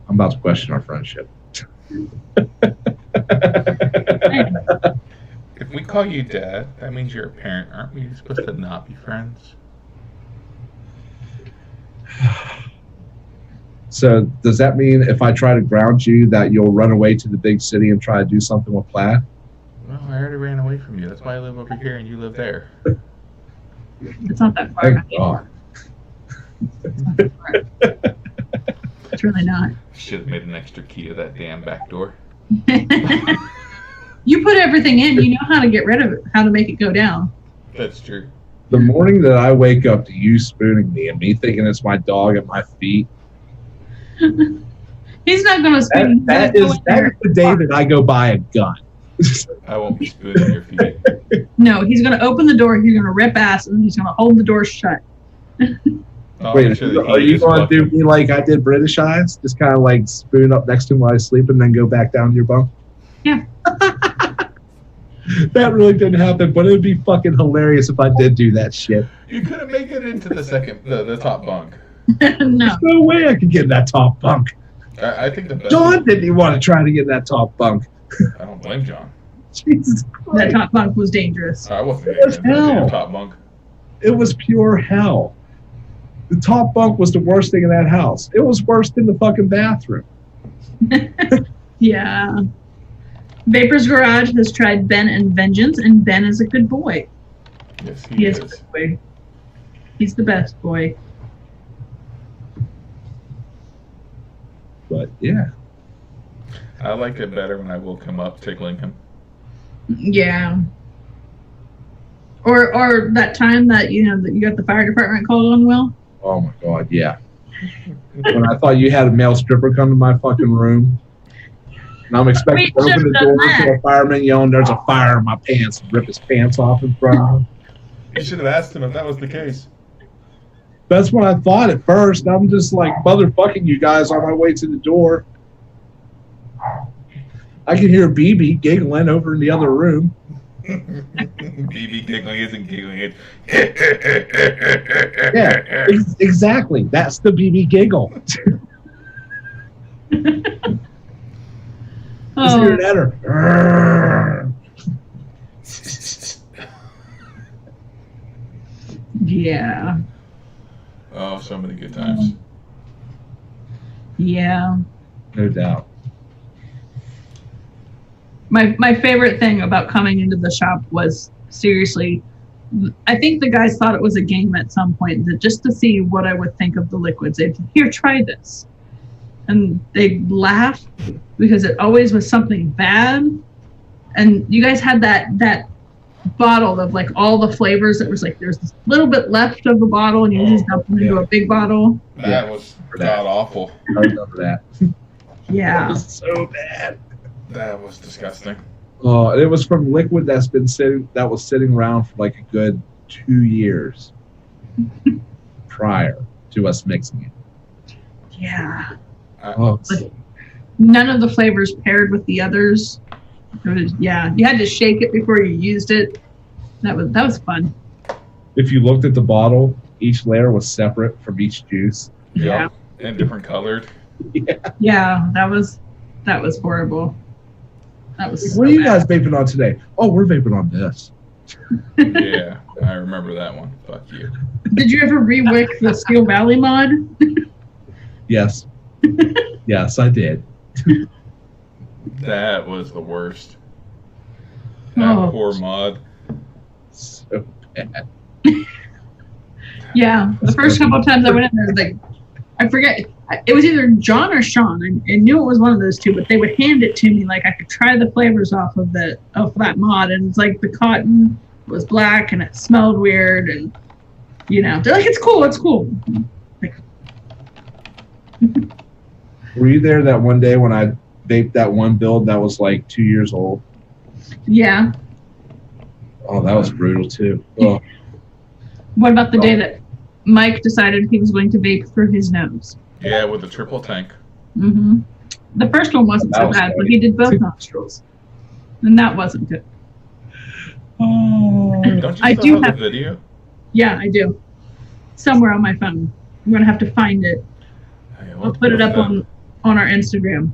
I'm about to question our friendship. If we call you Dad, that means you're a parent. Aren't we supposed to not be friends? So does that mean if I try to ground you that you'll run away to the big city and try to do something with Plaid? Well, I already ran away from you. That's why I live over here and you live there. It's not that far. Thank God. It's really not. Should have made an extra key to that damn back door. You put everything in. You know how to get rid of it. How to make it go down. That's true. The morning that I wake up to you spooning me and me thinking it's my dog at my feet, He's not going to spoon. that is the day that I go buy a gun. I won't be spooning your feet. No, he's going to open the door. He's going to rip ass, and he's going to hold the door shut. I'll Wait, make sure the are heat you is going to do welcome. me like I did British Eyes? Just kind of like spoon up next to him while I sleep and then go back down to your bunk? Yeah. That really didn't happen, but it would be fucking hilarious if I did do that shit. You couldn't make it into the top bunk. No. There's no way I could get in that top bunk. I think the best. John didn't even want to try to get in that top bunk. I don't blame John. Jesus That Christ. top bunk was dangerous. I wasn't It was in the damn hell. top bunk. It was pure hell. The top bunk was the worst thing in that house. It was worse than the fucking bathroom. Yeah. Vapor's Garage has tried Ben and Vengeance, and Ben is a good boy. Yes, He he is a is. good boy. He's the best boy. But yeah. I like it better when I woke him up tickling him. Yeah. Or that time that that you got the fire department called on, Will. Oh my God, yeah. When I thought you had a male stripper come to my fucking room, and I'm expecting to We open the should've door done to that. a fireman yelling, "There's a fire in my pants!" and rip his pants off in front of him. You should have asked him if that was the case. That's what I thought at first. I'm just like motherfucking you guys on my way to the door. I can hear BB giggling over in the other room. BB giggling isn't giggling. Yeah, exactly. That's the BB giggle. Is there an adder? Yeah. Oh, so many good times. Yeah. No doubt. My favorite thing about coming into the shop was, seriously, I think the guys thought it was a game at some point, that just to see what I would think of the liquids. They'd say, here, try this. And they'd laugh because it always was something bad. And you guys had that bottle of like all the flavors that was like, there's this little bit left of the bottle and you just dump them into a big bottle. That was god awful. I remember that. Yeah. That was so bad. That was disgusting. Oh, it was from liquid that was sitting around for like a good 2 years prior to us mixing it. Yeah. Oh, But none of the flavors paired with the others. It was, yeah, you had to shake it before you used it. That was fun. if you looked at the bottle, each layer was separate from each juice. Yeah. And different colored. Yeah, that was horrible. That was. What are you guys vaping on today? Oh, we're vaping on this. Yeah, I remember that one. Fuck you. Did you ever re-wick the Steel Valley mod? Yes. Yes, I did. That was the worst. That poor mod. So bad. Yeah, the first couple of times I went in there, like, I forget, it was either John or Sean. I knew it was one of those two, but they would hand it to me like I could try the flavors off of that mod, and it's like the cotton was black and it smelled weird, and they're like, it's cool. Like, Were you there that one day when I vaped that one build that was like 2 years old? yeah. Oh, that was brutal too. Oh, What about the day that Mike decided he was going to vape through his nose? Yeah, with the triple tank. Mm-hmm. The first one wasn't That so was bad, but great. he did both nostrils, and that wasn't good. oh. Don't you I still do have have- the video? Yeah, I do. Somewhere on my phone. I'm gonna have to find it. Hey, I'll put it up on our Instagram.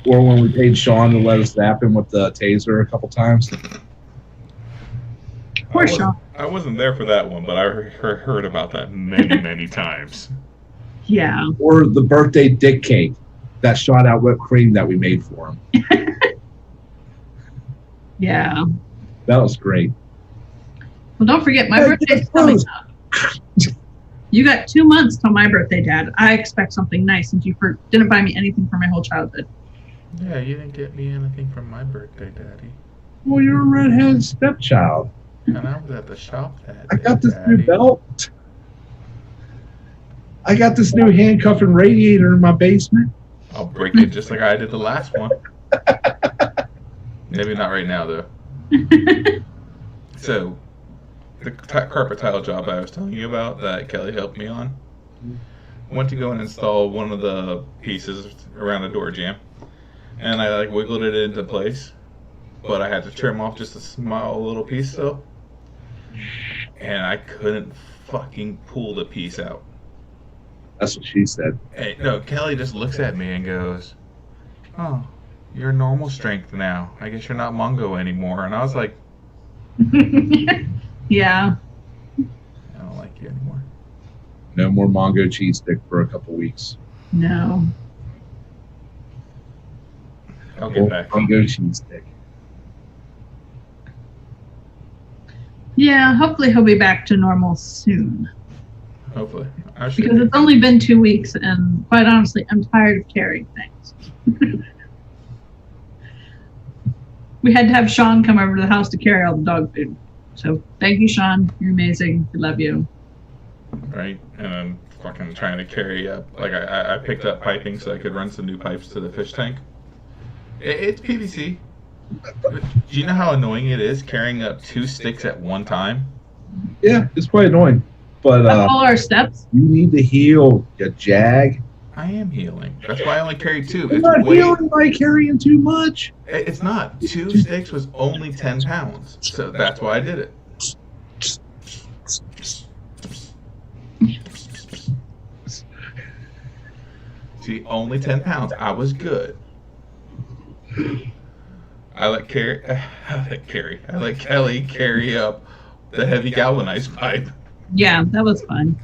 Or when we paid Sean to let us zap him with the taser a couple times. Poor Sean. I wasn't there for that one, but I heard about that many, many times. Yeah. Or the birthday dick cake that shot out whipped cream that we made for him. Yeah. That was great. Well, don't forget, my Hey, birthday's get coming close. up. You got 2 months till my birthday, Dad. I expect something nice since you didn't buy me anything for my whole childhood. Yeah, you didn't get me anything from my birthday, Daddy. Well, you're a redheaded stepchild. And I was at the shop that I day, got this Daddy. new belt. I got this new handcuffing radiator in my basement. I'll break it just like I did the last one. Maybe not right now, though. So, the carpet tile job I was telling you about that Kelly helped me on, went to go and install one of the pieces around a door jamb, and I wiggled it into place, but I had to trim off just a small little piece still, and I couldn't fucking pull the piece out. That's what she said. Hey, no, Kelly just looks at me and goes, "Oh, you're normal strength now. I guess you're not Mongo anymore." And I was like, Yeah. "I don't like you anymore." No more Mongo cheese stick for a couple weeks. No. I'll get back. Mongo cheese stick. Yeah, hopefully he'll be back to normal soon. Hopefully. I Because should. it's only been 2 weeks, and quite honestly, I'm tired of carrying things. We had to have Sean come over to the house to carry all the dog food. So thank you, Sean. You're amazing. We love you. Right? And I'm fucking trying to carry up. I picked up piping so I could run some new pipes to the fish tank. It's PVC. But do you know how annoying it is carrying up 2 sticks at one time? Yeah, it's quite annoying. But That's all our steps. you need to heal, you jag. I am healing. That's why I only carry 2. I'm not healing by carrying too much. It's not. 2 sticks was only 10 pounds. So that's why I did it. See, only 10 pounds. I was good. I let Kelly carry up the heavy galvanized pipe. Yeah, that was fun.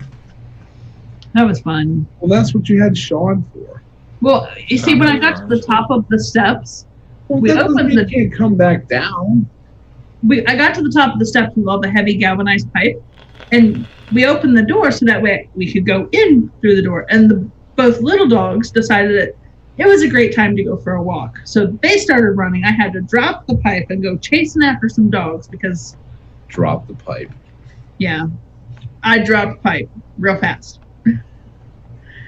That was fun. Well, that's what you had Sean for. Well, you see, when I got to the top of the steps, we opened the. Can't come back down. I got to the top of the steps with all the heavy galvanized pipe, and we opened the door so that way we could go in through the door. And both little dogs decided that it was a great time to go for a walk. So they started running. I had to drop the pipe and go chasing after some dogs because. Drop the pipe. Yeah, I dropped pipe real fast.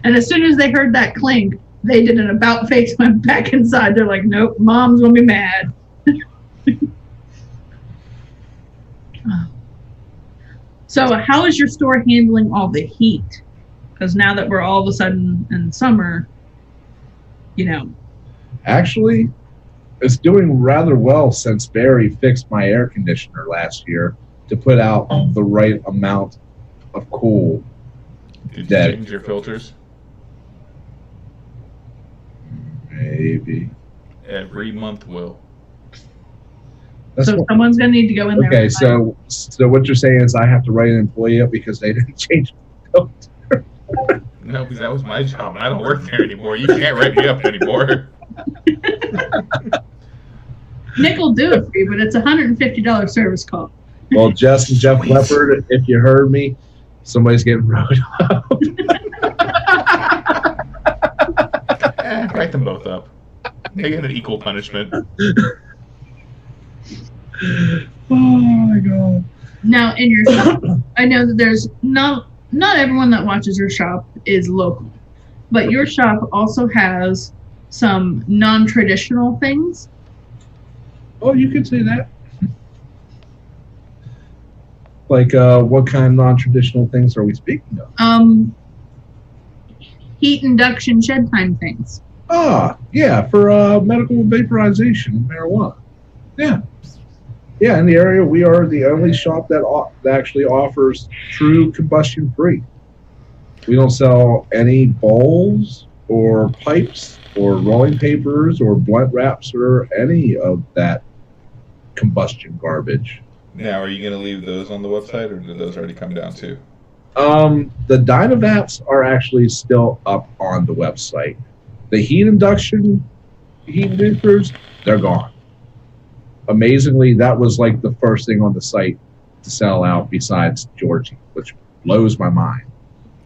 And as soon as they heard that clink, they did an about face, went back inside. They're like, nope, Mom's going to be mad. So how is your store handling all the heat? Because now that we're all of a sudden in summer, you know. Actually, it's doing rather well since Barry fixed my air conditioner last year to put out the right amount of cool. Did you change your filters? Maybe. Every month will. So someone's going to need to go in there. Okay, so what you're saying is I have to write an employee up because they didn't change the filter. No, because that was my job, and I don't work there anymore. You can't write me up anymore. Nick will do it for you, but it's a $150 service call. Well, Jeff Leopard, if you heard me, somebody's getting rode up. Write them both up. They get an equal punishment. Oh my god. Now, in your shop, I know that there's not everyone that watches your shop is local, but your shop also has some non-traditional things. Oh, you could say that. Like, what kind of non-traditional things are we speaking of? Heat induction shed time things. Ah, yeah, for medical vaporization of marijuana. Yeah. Yeah, in the area, we are the only shop that actually offers true combustion-free. We don't sell any bowls or pipes or rolling papers or blunt wraps or any of that combustion garbage. Now, are you going to leave those on the website, or did those already come down too? The Dynavapes are actually still up on the website. The heat induction heat vapors, they're gone. Amazingly, that was like the first thing on the site to sell out besides Georgie, which blows my mind.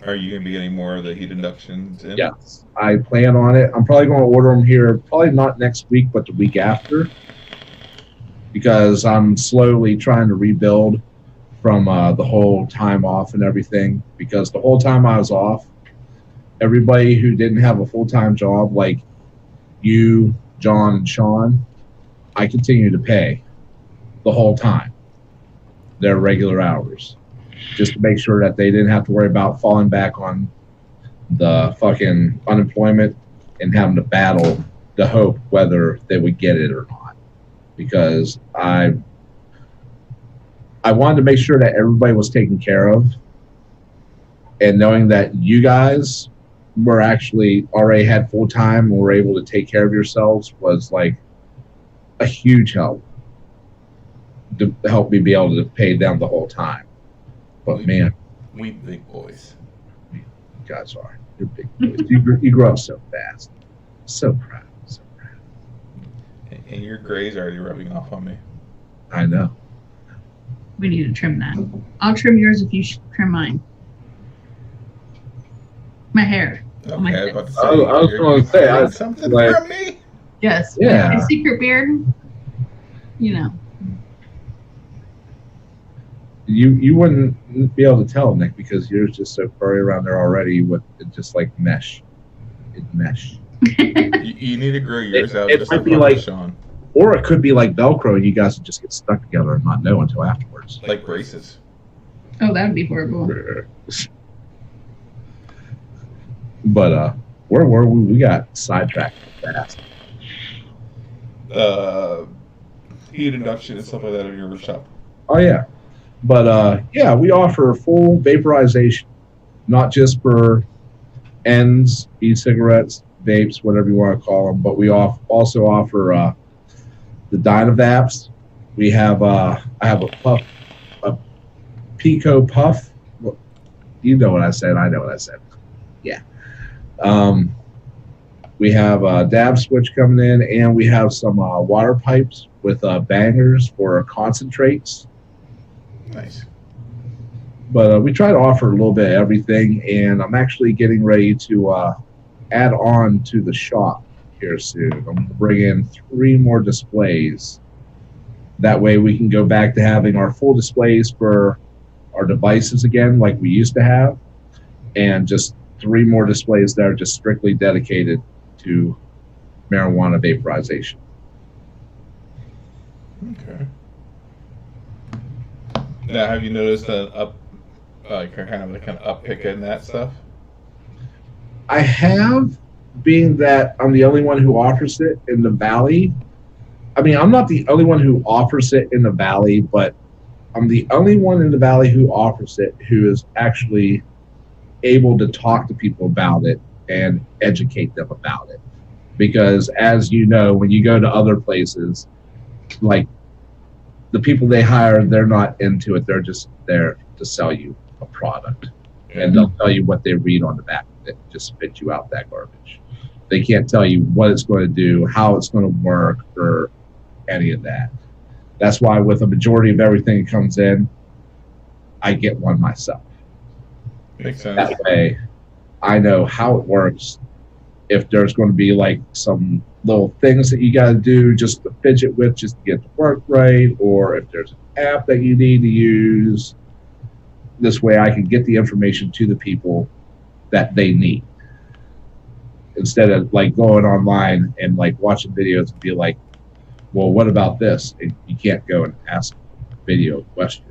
Are you going to be getting more of the heat inductions in? Yes, I plan on it. I'm probably going to order them here, probably not next week, but the week after, because I'm slowly trying to rebuild from the whole time off and everything. Because the whole time I was off, everybody who didn't have a full-time job, like you, John, and Sean, I continue to pay the whole time their regular hours, just to make sure that they didn't have to worry about falling back on the fucking unemployment and having to battle the hope whether they would get it or not. Because I wanted to make sure that everybody was taken care of, and knowing that you guys were actually already had full time and were able to take care of yourselves was like a huge help to help me be able to pay them the whole time. But man, we big boys. You guys are. You're big boys. You grow up so fast. So proud. So proud. And your gray's already rubbing off on me. I know. We need to trim that. I'll trim yours if you trim mine. My hair. Okay, Oh, my I was about to say, I was going to say, something like, from me. Yes. Yeah. My secret beard. You know. You wouldn't be able to tell, Nick, because yours just so furry around there already with it just like mesh. It mesh. You need to grow yours out. It just might be like Sean. Or it could be like Velcro and you guys would just get stuck together and not know until afterwards. Like braces. Oh, that would be horrible. But Where were we? We got sidetracked fast. Heat induction and stuff like that in your shop. Oh yeah, but yeah, we offer full vaporization, not just for ends, e-cigarettes, vapes, whatever you want to call them, but we also offer the Dynavaps. We have I have a Pico Puff. Well, you know what I said. I know what I said. Yeah. We have a dab switch coming in, and we have some water pipes with bangers for concentrates. Nice. But we try to offer a little bit of everything, and I'm actually getting ready to add on to the shop here soon. I'm going to bring in 3 more displays. That way we can go back to having our full displays for our devices again, like we used to have, and just 3 more displays that are just strictly dedicated to marijuana vaporization. Okay. Now, have you noticed an kind of uptick in that stuff? I have, being that I'm the only one who offers it in the Valley. I mean, I'm not the only one who offers it in the Valley, but I'm the only one in the Valley who offers it who is actually able to talk to people about it and educate them about it. Because as you know, when you go to other places, like the people they hire, they're not into it. They're just there to sell you a product. And they'll tell you what they read on the back of it, just spit you out that garbage. They can't tell you what it's going to do, how it's going to work, or any of that. That's why with a majority of everything that comes in, I get one myself. Makes sense. That way, I know how it works. If there's going to be like some little things that you got to do just to fidget with, just to get it to work right, or if there's an app that you need to use, this way I can get the information to the people that they need. Instead of like going online and like watching videos and be like, well, what about this? And you can't go and ask a video question.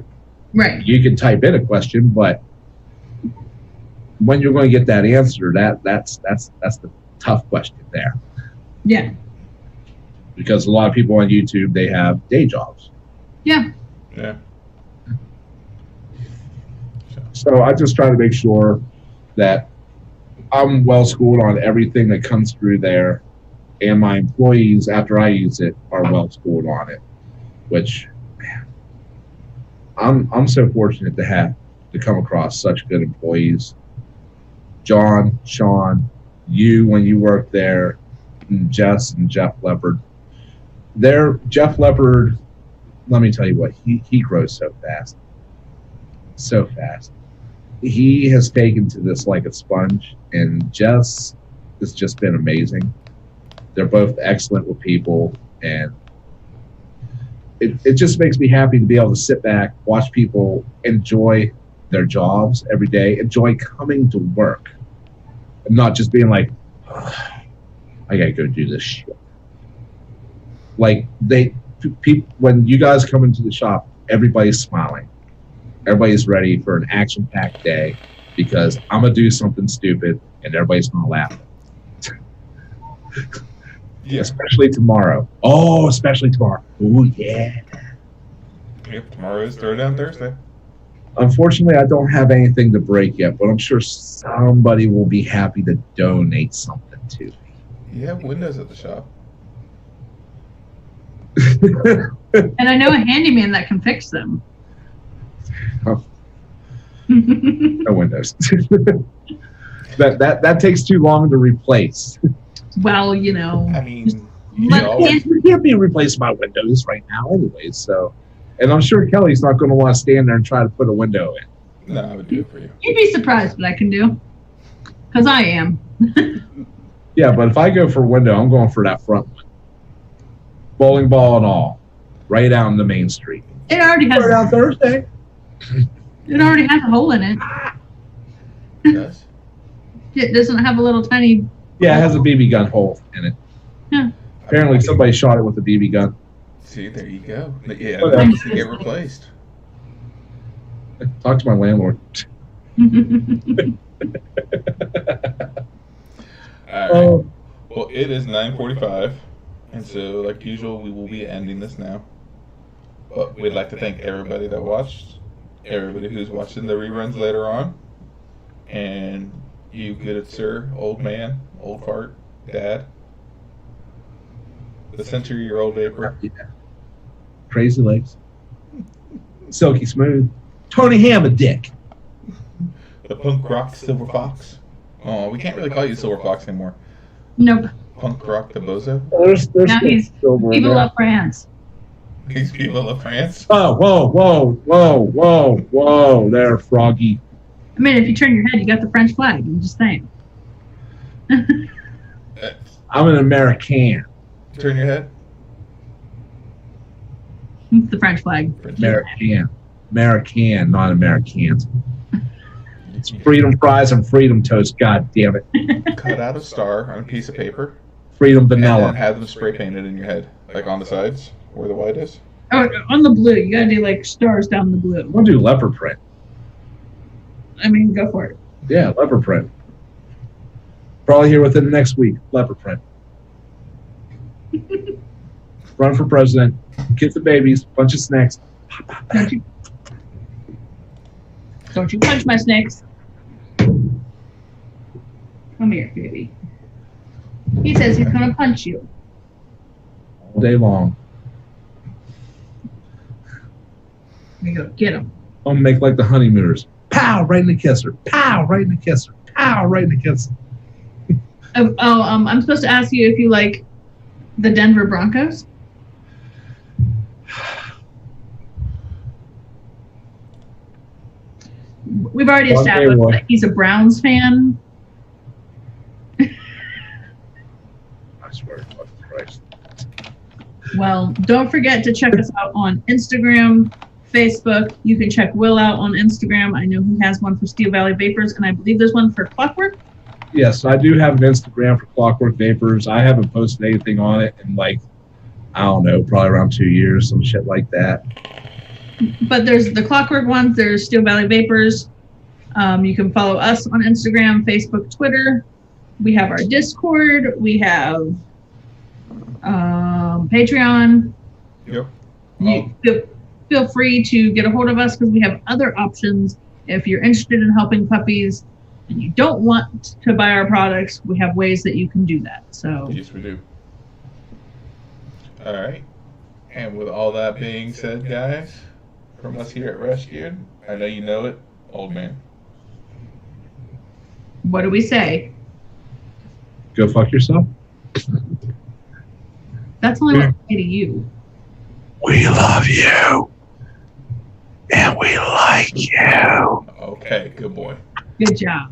Right. You can type in a question, but when you're going to get that answer, that's the tough question there. Yeah. Because a lot of people on YouTube, they have day jobs. Yeah. Yeah. So I just try to make sure that I'm well schooled on everything that comes through there, and my employees, after I use it, are well schooled on it. Which, man, I'm so fortunate to come across such good employees. John, Sean, you when you worked there, and Jess and Jeff Leopard. Jeff Leopard, let me tell you what, he grows so fast. So fast. He has taken to this like a sponge, and Jess has just been amazing. They're both excellent with people, and it just makes me happy to be able to sit back, watch people enjoy their jobs every day, enjoy coming to work, and not just being like, I gotta go do this shit. Like when you guys come into the shop, everybody's smiling. Everybody's ready for an action-packed day because I'm going to do something stupid and everybody's going to laugh. Yeah. Especially tomorrow. Oh, especially tomorrow. Oh, yeah. Yep, tomorrow is Throwdown Thursday. Unfortunately, I don't have anything to break yet, but I'm sure somebody will be happy to donate something to me. You have windows at the shop. And I know a handyman that can fix them. Oh. No windows. that takes too long to replace. Well, you know. I mean, You can't be replacing my windows right now anyways, so. And I'm sure Kelly's not going to want to stand there and try to put a window in. No, I would do it for you. You'd be surprised what I can do. Because I am. Yeah, but if I go for a window, I'm going for that front one. Bowling ball and all. Right out in the main street. It already has. Right out Thursday. It already has a hole in it. Yes. It doesn't have a little tiny. Yeah, it has a BB gun hole in it. Yeah. Apparently somebody shot it with a BB gun. See, there you go. Yeah, Whatever. that needs to get replaced. Talk to my landlord. All right. Well, it is 9:45, and so like usual, we will be ending this now. But we'd like to thank everybody that watched, everybody who's watching the reruns later on, and you good sir, old man, old fart, dad, the century-year-old vapor. Yeah. Crazy legs. Silky smooth. Tony Hamadick. The punk rock silver fox. Oh, we can't really call you silver fox anymore. Nope. Punk rock the bozo. There's Now he's silver in Viva there. la France. These people of France. Oh, whoa, there, Froggy. I mean, if you turn your head, you got the French flag. I'm just saying. I'm an American. Turn your head. It's the French flag. American, not Americans. It's freedom fries and freedom toast. God damn it. Cut out a star on a piece of paper. Freedom And then vanilla. have them spray painted in your head, like on the sides where the white is. Oh, on the blue. You gotta do like stars down the blue. I'm gonna do leopard print. I mean, go for it. Yeah, leopard print. Probably here within the next week. Leopard print. Run for president. Kiss the babies. Bunch of snacks. Don't you punch my snakes. Come here, baby. He says he's gonna punch you. All day long. We go get him. I'm gonna make like the honeymooners. Pow! Right in the kisser. Pow! Right in the kisser. Pow! Right in the kisser. I'm supposed to ask you if you like the Denver Broncos. We've already One day established one. that he's a Browns fan. I swear to fucking Christ. Well, don't forget to check us out on Instagram, Facebook. You can check Will out on Instagram. I know he has one for Steel Valley Vapors, and I believe there's one for Clockwork. Yes, I do have an Instagram for Clockwork Vapors. I haven't posted anything on it in like, I don't know, probably around 2 years, some shit like that. But there's the Clockwork ones. There's Steel Valley Vapors. You can follow us on Instagram, Facebook, Twitter. We have our Discord. We have Patreon. Yep. You feel free to get a hold of us because we have other options. If you're interested in helping puppies and you don't want to buy our products, we have ways that you can do that. So Yes, we do. All right. And with all that being said, guys, from us here at Rescued, I know you know it, old man. what do we say? Go fuck yourself. That's only what I say to you. We love you. And we like you. Okay, good boy. Good job.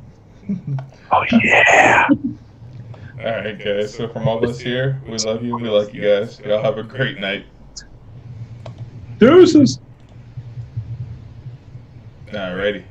Oh, yeah. All right, guys. So from all of us here, we love you. We like you guys. Y'all have a great night. Deuces. All righty.